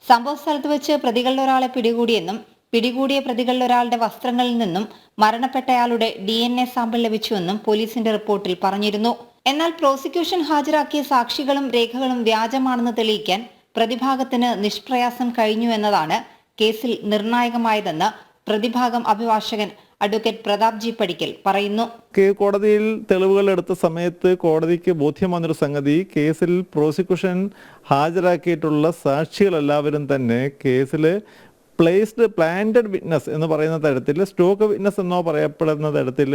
സംഭവ സ്ഥലത്ത് വെച്ച് പ്രതികളിൽ ഒരാളെ പിടികൂടിയെന്നും പിടികൂടിയ പ്രതികളിൽ ഒരാളുടെ വസ്ത്രങ്ങളിൽ നിന്നും മരണപ്പെട്ടയാളുടെ DNA സാമ്പിൾ ലഭിച്ചുവെന്നും പോലീസിന്റെ റിപ്പോർട്ടിൽ പറഞ്ഞിരുന്നു. എന്നാൽ പ്രോസിക്യൂഷൻ ഹാജരാക്കിയ സാക്ഷികളും രേഖകളും വ്യാജമാണെന്ന് തെളിയിക്കാൻ പ്രതിഭാഗത്തിന് നിഷ്പ്രയാസം കഴിഞ്ഞു എന്നതാണ് കേസിൽ നിർണായകമായതെന്ന് പ്രതിഭാഗം അഭിഭാഷകൻ അഡ്വക്കേറ്റ് പ്രതാപ് ജി പടിക്കൽ പറയുന്നു. കോടതിയിൽ തെളിവുകൾ എടുത്ത സമയത്ത് കോടതിക്ക് ബോധ്യം വന്നൊരു സംഗതി, കേസിൽ പ്രോസിക്യൂഷൻ ഹാജരാക്കിയിട്ടുള്ള സാക്ഷികളെല്ലാവരും തന്നെ കേസിൽ പ്ലാന്റഡ് വിറ്റ്നസ് എന്ന് പറയുന്ന തരത്തിൽ, സ്റ്റോക്ക് വിറ്റ്നസ് എന്നോ പറയപ്പെടുന്ന തരത്തിൽ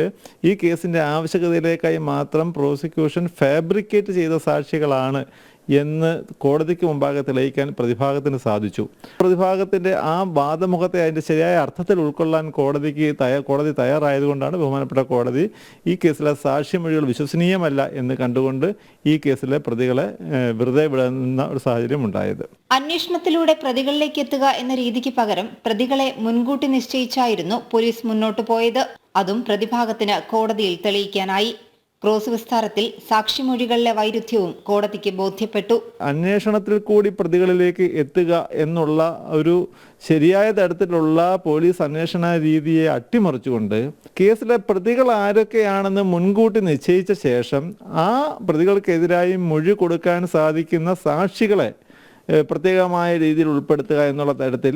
ഈ കേസിൻ്റെ ആവശ്യകതയിലേക്കായി മാത്രം പ്രോസിക്യൂഷൻ ഫാബ്രിക്കേറ്റ് ചെയ്ത സാക്ഷികളാണ് എന്ന് കോടതിക്ക് മുമ്പാകെ തെളിയിക്കാൻ പ്രതിഭാഗത്തിന് സാധിച്ചു. പ്രതിഭാഗത്തിൻ്റെ ആ വാദമുഖത്തെ അതിൻ്റെ ശരിയായ അർത്ഥത്തിൽ ഉൾക്കൊള്ളാൻ കോടതി തയ്യാറായതുകൊണ്ടാണ് ബഹുമാനപ്പെട്ട കോടതി ഈ കേസിലെ സാക്ഷിമൊഴികൾ വിശ്വസനീയമല്ല എന്ന് കണ്ടുകൊണ്ട് ഈ കേസിലെ പ്രതികളെ വെറുതെ വിടുന്ന ഒരു സാഹചര്യം ഉണ്ടായത്. അന്വേഷണത്തിലൂടെ പ്രതികളിലേക്ക് എത്തുക എന്ന രീതിക്ക് പകരം പ്രതികളെ മുൻകൂട്ടി നിശ്ചയിച്ചായിരുന്നു പോലീസ് മുന്നോട്ടു പോയത്. അതും പ്രതിഭാഗത്തിന് കോടതിയിൽ തെളിയിക്കാനായി. ക്രോസ് വിസ്താരത്തിൽ സാക്ഷിമൊഴികളിലെ വൈരുദ്ധ്യവും കോടതിക്ക് ബോധ്യപ്പെട്ടു. അന്വേഷണത്തിൽ കൂടി പ്രതികളിലേക്ക് എത്തുക എന്നുള്ള ഒരു ശരിയായ തരത്തിലുള്ള പോലീസ് അന്വേഷണ രീതിയെ അട്ടിമറിച്ചുകൊണ്ട് കേസിലെ പ്രതികൾ ആരൊക്കെയാണെന്ന് മുൻകൂട്ടി നിശ്ചയിച്ച ശേഷം ആ പ്രതികൾക്കെതിരായി മൊഴി കൊടുക്കാൻ സാധിക്കുന്ന സാക്ഷികളെ പ്രത്യേകമായ രീതിയിൽ ഉൾപ്പെടുത്തുക എന്നുള്ള തരത്തിൽ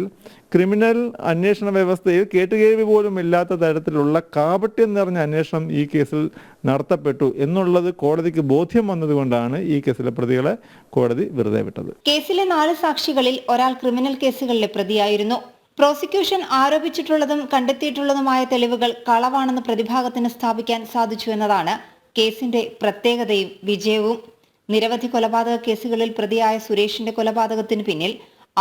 ക്രിമിനൽ അന്വേഷണ വ്യവസ്ഥയിൽ കേട്ടുകേൾവി പോലും ഇല്ലാത്ത തരത്തിലുള്ള കാപട്യം നിറഞ്ഞ അന്വേഷണം ഈ കേസിൽ നടത്തപ്പെട്ടു എന്നുള്ളത് കോടതിക്ക് ബോധ്യം വന്നതുകൊണ്ടാണ് ഈ കേസിലെ പ്രതികളെ കോടതി വെറുതെ വിട്ടത്. കേസിലെ 4 സാക്ഷികളിൽ ഒരാൾ ക്രിമിനൽ കേസുകളിലെ പ്രതിയായിരുന്നു. പ്രോസിക്യൂഷൻ ആരോപിച്ചിട്ടുള്ളതും കണ്ടെത്തിയിട്ടുള്ളതുമായ തെളിവുകൾ കളവാണെന്ന് പ്രതിഭാഗത്തിന് സ്ഥാപിക്കാൻ സാധിച്ചു എന്നതാണ് കേസിന്റെ പ്രത്യേകതയും വിജയവും. നിരവധി കൊലപാതക കേസുകളിൽ പ്രതിയായ സുരേഷിന്റെ കൊലപാതകത്തിന് പിന്നിൽ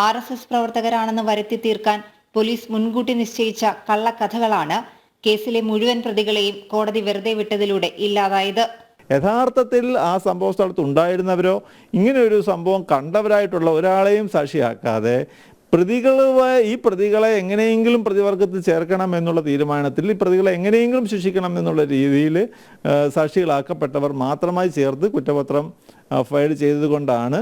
RSS പ്രവർത്തകരാണെന്ന് വരുത്തി തീർക്കാൻ പോലീസ് മുൻകൂട്ടി നിശ്ചയിച്ച കള്ളക്കഥകളാണ് കേസിലെ മുഴുവൻ പ്രതികളെയും കോടതി വെറുതെ വിട്ടതിലൂടെ ഇല്ലാതായത്. യഥാർത്ഥത്തിൽ ആ സംഭവ സ്ഥലത്ത് ഉണ്ടായിരുന്നവരോ ഇങ്ങനെ ഒരു സംഭവം കണ്ടവരായിട്ടുള്ള ഒരാളെയും സാക്ഷിയാക്കാതെ ഈ പ്രതികളെ എങ്ങനെയെങ്കിലും പ്രതിവർഗത്തിൽ ചേർക്കണം എന്നുള്ള തീരുമാനത്തിൽ ഈ പ്രതികളെ എങ്ങനെയെങ്കിലും ശിക്ഷിക്കണം എന്നുള്ള രീതിയിൽ സാക്ഷികളാക്കപ്പെട്ടവർ മാത്രമായി ചേർത്ത് കുറ്റപത്രം ഫയൽ ചെയ്തതുകൊണ്ടാണ്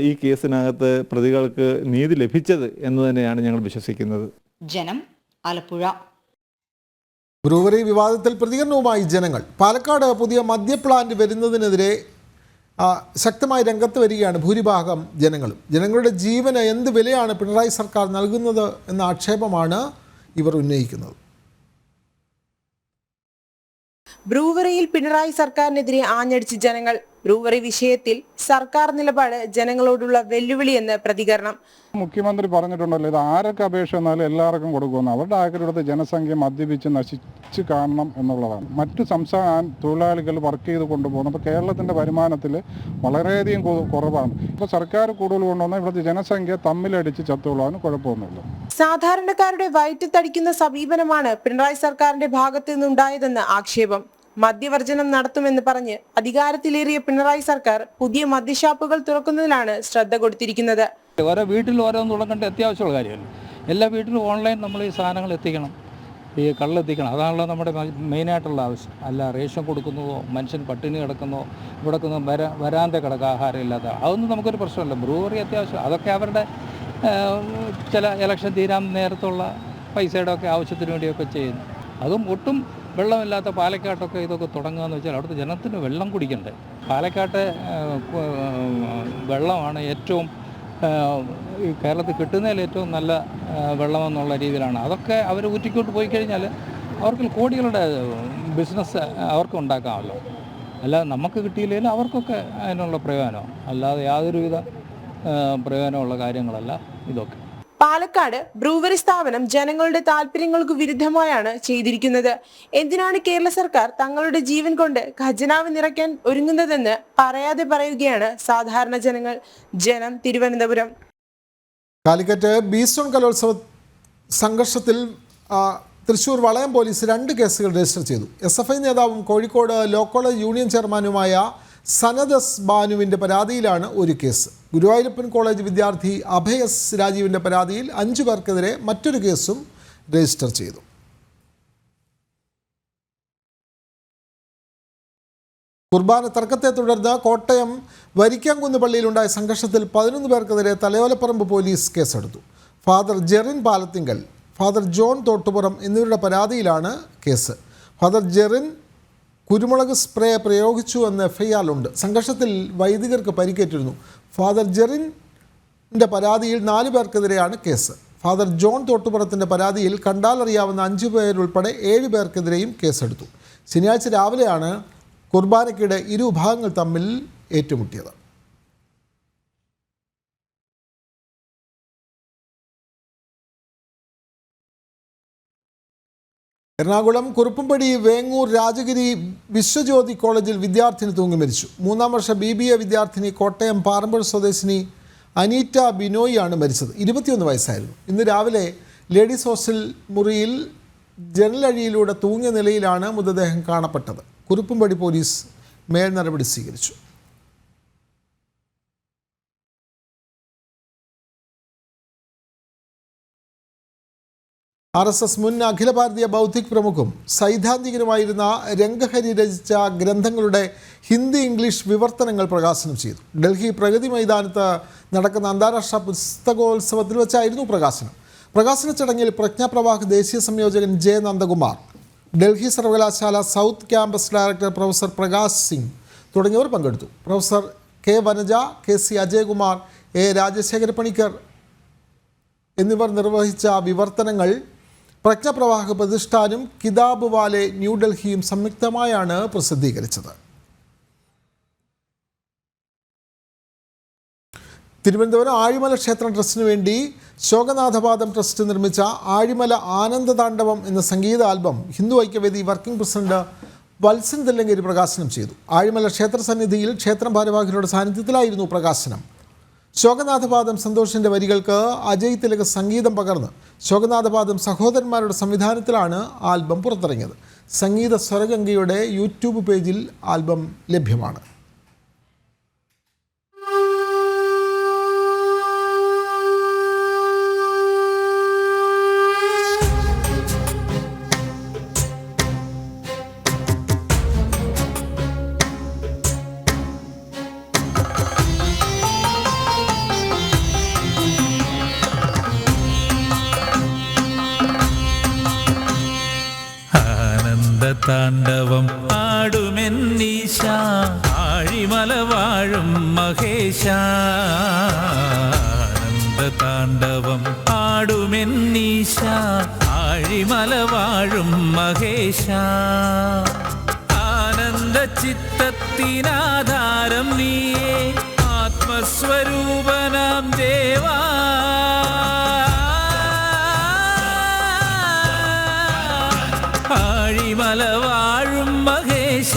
ഈ കേസിനകത്ത് പ്രതികൾക്ക് നീതി ലഭിച്ചത് എന്ന് തന്നെയാണ് ഞങ്ങൾ വിശ്വസിക്കുന്നത്. ജനം, ആലപ്പുഴ. ബ്രൂവറി വിവാദത്തിൽ പ്രതികരണവുമായി ജനങ്ങൾ. പാലക്കാട് പുതിയ മദ്യ പ്ലാന്റ് വരുന്നതിനെതിരെ ശക്തമായി രംഗത്ത് വരികയാണ് ഭൂരിഭാഗം ജനങ്ങളും. ജനങ്ങളുടെ ജീവന് എന്ത് വിലയാണ് പിണറായി സർക്കാർ നൽകുന്നത് എന്ന ആക്ഷേപമാണ് ഇവർ ഉന്നയിക്കുന്നത്. ബ്രൂവറിയിൽ പിണറായി സർക്കാരിനെതിരെ ആഞ്ഞടിച്ച് ജനങ്ങൾ. ബ്രൂവറി വിഷയത്തിൽ സർക്കാർ നിലപാട് ജനങ്ങളോടുള്ള വെല്ലുവിളിയെന്ന് പ്രതികരണം. മുഖ്യമന്ത്രി പറഞ്ഞിട്ടുണ്ടല്ലോ, ഇത് ആരൊക്കെ അപേക്ഷ വന്നാലും എല്ലാവർക്കും കൊടുക്കുമെന്ന്. അവരുടെ ആഗ്രഹത്തെ ജനസംഖ്യ മദ്യപിച്ച് നശിച്ച് കാണണം എന്നുള്ളതാണ്. മറ്റു സംസ്ഥാന തൊഴിലാളികൾ വർക്ക് ചെയ്ത് കൊണ്ടുപോകുന്നത്. അപ്പോൾ കേരളത്തിൻ്റെ വരുമാനത്തിൽ വളരെയധികം കുറവാണ്. ഇപ്പോൾ സർക്കാർ കൂടുതൽ കൊണ്ടുവന്നാൽ ഇവിടുത്തെ ജനസംഖ്യ തമ്മിലടിച്ച് ചത്തോളാണ്, കുഴപ്പമൊന്നുമില്ല. സാധാരണക്കാരുടെ വയറ്റിത്തടിക്കുന്ന സമീപനമാണ് പിണറായി സർക്കാരിന്റെ ഭാഗത്തു നിന്നുണ്ടായതെന്ന് ആക്ഷേപം. മദ്യവർജനം നടത്തുമെന്ന് പറഞ്ഞ് അധികാരത്തിലേറിയ പിണറായി സർക്കാർ പുതിയ മദ്യഷാപ്പുകൾ തുറക്കുന്നതിലാണ് ശ്രദ്ധ കൊടുത്തിരിക്കുന്നത്. ഓരോ വീട്ടിൽ ഓരോന്ന് തുടങ്ങേണ്ട അത്യാവശ്യമുള്ള കാര്യമല്ല. എല്ലാ വീട്ടിലും ഓൺലൈൻ നമ്മൾ ഈ സാധനങ്ങൾ എത്തിക്കണം, ഈ കള്ളെത്തിക്കണം. അതാണല്ലോ നമ്മുടെ മെയിനായിട്ടുള്ള ആവശ്യം. അല്ല റേഷൻ കൊടുക്കുന്നതോ മനുഷ്യൻ പട്ടിണി കിടക്കുന്നോ ഇവിടെ വരാന്ത കിടക്കുക ആഹാരം ഇല്ലാത്ത അതൊന്നും നമുക്കൊരു പ്രശ്നമല്ല. ബ്രൂവറി അത്യാവശ്യം, അതൊക്കെ അവരുടെ ചില ഇലക്ഷൻ തീരാൻ നേരത്തുള്ള പൈസയുടെ ഒക്കെ ആവശ്യത്തിന് വേണ്ടിയൊക്കെ ചെയ്യുന്നു. അതും ഒട്ടും വെള്ളമില്ലാത്ത പാലക്കാട്ടൊക്കെ ഇതൊക്കെ തുടങ്ങുക എന്ന് വെച്ചാൽ അവിടുത്തെ ജനത്തിന് വെള്ളം കുടിക്കണ്ടേ. പാലക്കാട്ടെ വെള്ളമാണ് ഏറ്റവും ഈ കേരളത്തിൽ കിട്ടുന്നതിൽ ഏറ്റവും നല്ല വെള്ളമെന്നുള്ള രീതിയിലാണ്. അതൊക്കെ അവർ ഊറ്റിക്കൊണ്ട് പോയി കഴിഞ്ഞാൽ അവർക്ക് കോടികളുടെ ബിസിനസ് അവർക്ക് ഉണ്ടാക്കാമല്ലോ. അല്ലാതെ നമുക്ക് കിട്ടിയില്ലെങ്കിലും അവർക്കൊക്കെ അതിനുള്ള പ്രയോജനം, അല്ലാതെ യാതൊരുവിധ പ്രയോജനമുള്ള കാര്യങ്ങളല്ല ഇതൊക്കെ. പാലക്കാട് ബ്രൂവറി സ്ഥാപനം ജനങ്ങളുടെ താല്പര്യങ്ങൾക്ക് വിരുദ്ധമായാണ് ചെയ്തിരിക്കുന്നത്. എന്തിനാണ് കേരള സർക്കാർ തങ്ങളുടെ ജീവൻ കൊണ്ട് ഖജനാവ് നിറയ്ക്കാൻ ഒരുങ്ങുന്നതെന്ന് പറയാതെ പറയുകയാണ് സാധാരണ ജനങ്ങൾ. ജനം, തിരുവനന്തപുരം. കാലിക്കറ്റ് ബീസോൺ കലോത്സവ സംഘർഷത്തിൽ തൃശൂർ വളയം പോലീസ് 2 കേസുകൾ രജിസ്റ്റർ ചെയ്തു. SFI നേതാവും കോഴിക്കോട് ലോ കോളേജ് യൂണിയൻ ചെയർമാനുമായ സനദസ് ബാനുവിൻ്റെ പരാതിയിലാണ് ഒരു കേസ്. ഗുരുവായൂരപ്പൻ കോളേജ് വിദ്യാർത്ഥി അഭയസ് രാജീവിൻ്റെ പരാതിയിൽ 5 പേർക്കെതിരെ മറ്റൊരു കേസും രജിസ്റ്റർ ചെയ്തു. കുർബാന തർക്കത്തെ തുടർന്ന് കോട്ടയം വരിക്കാംകുന്ന് പള്ളിയിലുണ്ടായ സംഘർഷത്തിൽ 11 പേർക്കെതിരെ തലയോലപ്പറമ്പ് പോലീസ് കേസെടുത്തു. Father Jerin Palathingal, father John Thottupuram എന്നിവരുടെ പരാതിയിലാണ് കേസ്. ഫാദർ ജെറിൻ കുരുമുളക് സ്പ്രേ പ്രയോഗിച്ചു എന്ന് എഫ്ഐആറിലുണ്ട്. സംഘർഷത്തിൽ വൈദികർക്ക് പരിക്കേറ്റിരുന്നു. ഫാദർ ജെറിൻ്റെ പരാതിയിൽ 4 പേർക്കെതിരെയാണ് കേസ്. ഫാദർ ജോൺ തോട്ടുപുറത്തിൻ്റെ പരാതിയിൽ കണ്ടാലറിയാവുന്ന 5 പേരുൾപ്പെടെ 7 പേർക്കെതിരെയും കേസെടുത്തു. ശനിയാഴ്ച രാവിലെയാണ് കുർബാനയ്ക്കിടെ ഇരു വിഭാഗങ്ങൾ തമ്മിൽ ഏറ്റുമുട്ടിയത്. എറണാകുളം കുറുപ്പുംപടി വേങ്ങൂർ രാജഗിരി വിശ്വജ്യോതി കോളേജിൽ വിദ്യാർത്ഥിനി തൂങ്ങി മരിച്ചു. 3ാം വർഷ BBA വിദ്യാർത്ഥിനി കോട്ടയം പാറമ്പുഴ സ്വദേശിനി അനീറ്റ ബിനോയിയാണ് മരിച്ചത്. 21 വയസ്സായിരുന്നു. ഇന്ന് രാവിലെ ലേഡീസ് ഹോസ്റ്റൽ മുറിയിൽ ജനലഴിയിലൂടെ തൂങ്ങിയ നിലയിലാണ് മൃതദേഹം കാണപ്പെട്ടത്. കുറുപ്പുംപടി പോലീസ് മേൽ നടപടി സ്വീകരിച്ചു. RSS മുൻ അഖില ഭാരതീയ ബൗദ്ധിക് പ്രമുഖും സൈദ്ധാന്തികനുമായിരുന്ന രംഗഹരി രചിച്ച ഗ്രന്ഥങ്ങളുടെ ഹിന്ദി ഇംഗ്ലീഷ് വിവർത്തനങ്ങൾ പ്രകാശനം ചെയ്തു. ഡൽഹി പ്രഗതി മൈതാനത്ത് നടക്കുന്ന അന്താരാഷ്ട്ര പുസ്തകോത്സവത്തിൽ വെച്ചായിരുന്നു പ്രകാശനം. പ്രകാശന ചടങ്ങിൽ പ്രജ്ഞാപ്രവാഹ് ദേശീയ സംയോജകൻ ജെ നന്ദകുമാർ, ഡൽഹി സർവകലാശാല south campus director professor Prakash Singh തുടങ്ങിയവർ പങ്കെടുത്തു. Professor K Vanaja, KC Ajayakumar, A Rajasekhara Panicker എന്നിവർ നിർവഹിച്ച വിവർത്തനങ്ങൾ പ്രജ്ഞാപ്രവാഹ് പ്രതിഷ്ഠാനും കിതാബ് വാലെ ന്യൂഡൽഹിയും സംയുക്തമായാണ് പ്രസിദ്ധീകരിച്ചത്. തിരുവനന്തപുരം ആഴിമല ക്ഷേത്രം ട്രസ്റ്റിനു വേണ്ടി ശോകനാഥപാദം ട്രസ്റ്റ് നിർമ്മിച്ച ആഴിമല ആനന്ദതാണ്ഡവം എന്ന സംഗീത album Hindu Aikyavedi working president Valsan Thillankeri പ്രകാശനം ചെയ്തു. ആഴിമല ക്ഷേത്ര സന്നിധിയിൽ ക്ഷേത്രം ഭാരവാഹികളുടെ സാന്നിധ്യത്തിലായിരുന്നു പ്രകാശനം. ശോകനാഥപാദം സന്തോഷിൻ്റെ വരികൾക്ക് അജയ് തിലക് സംഗീതം പകർന്ന് ശോകനാഥപാദം സഹോദരന്മാരുടെ സംവിധാനത്തിലാണ് ആൽബം പുറത്തിറങ്ങിയത്. സംഗീത സ്വരഗംഗയുടെ യൂട്യൂബ് പേജിൽ ആൽബം ലഭ്യമാണ്. താണ്ഡവം ആടുമെന്നീശ ആഴിമല വാഴും മഹേശ. ആനന്ദ താണ്ഡവം ആടുമെന്നീശ ആഴിമല വാഴും മഹേശ. ആനന്ദ ചിത്തത്തിനാധാരം നീയേ ആത്മസ്വരൂപനാം ദേവാ. ആഴിമല വാഴും മഹേശ,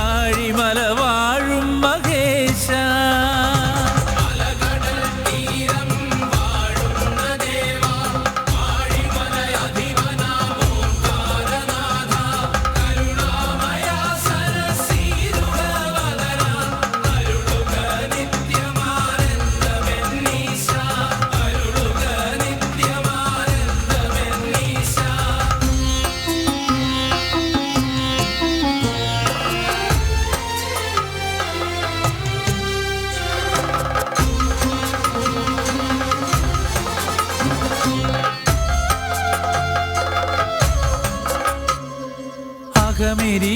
ആഴിമല വാഴും മഹേശ.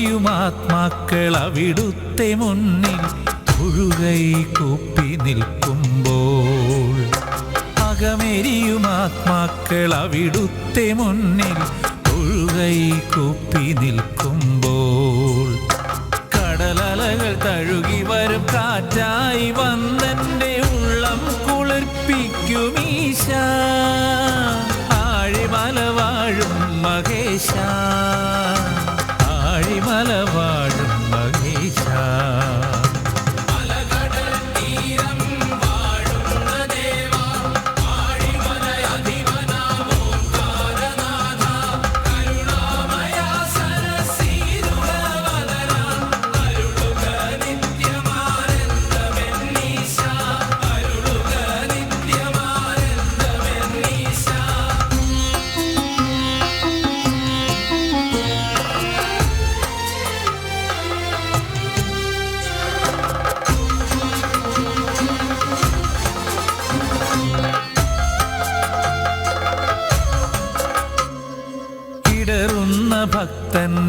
അകമെരിയുമാത്മാക്കൾ അവിടുത്തെ മുന്നിൽ തൊഴുകൈ കൂപ്പി നിൽക്കുമ്പോൾ. അകമെരിയുമാത്മാക്കൾ അവിടുത്തെ മുന്നിൽ തൊഴുകൈ കൂപ്പി നിൽക്കുമ്പോൾ. കടലലകൾ തഴുകി വരും കാറ്റായി വന്നെൻ്റെ ഉള്ളം കുളിർപ്പിക്കുമീശ. ആഴിമല വാഴും മഹേശ, ആഴിമല വാഴും മഹേശ.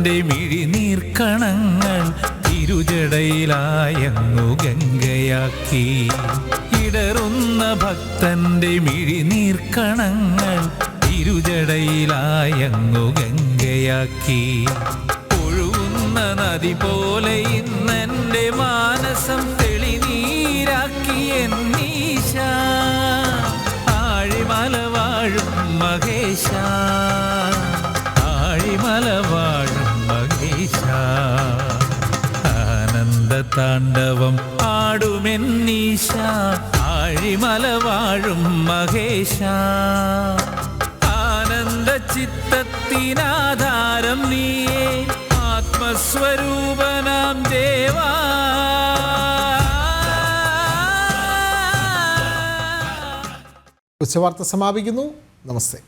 ഭക്തന്റെ മിഴിനീർക്കണങ്ങൾ തിരുജടയിലായങ്ങു ഗംഗയാക്കി. ഇടറുന്ന ഭക്തന്റെ മിഴിനീർക്കണങ്ങൾ തിരുജടയിലായങ്ങു ഗംഗയാക്കി. ഒഴുകുന്ന നദി പോലെ ഇന്നെന്റെ മാനസം തെളിനീരാക്കി എന്നീശ. ആഴിമല വാഴും മഹേശ, ആഴിമല വാഴും മഹേശ. ആനന്ദ താണ്ഡവം ആടുമെന്നീശ, ആഴിമല വാഴും മഹേശ. ആനന്ദ ചിത്തത്തിനാധാരം നീയേ, ആത്മസ്വരൂപനാം ദേവാ. ഉച്ചവാർത്ത സമാപിക്കുന്നു. നമസ്തേ.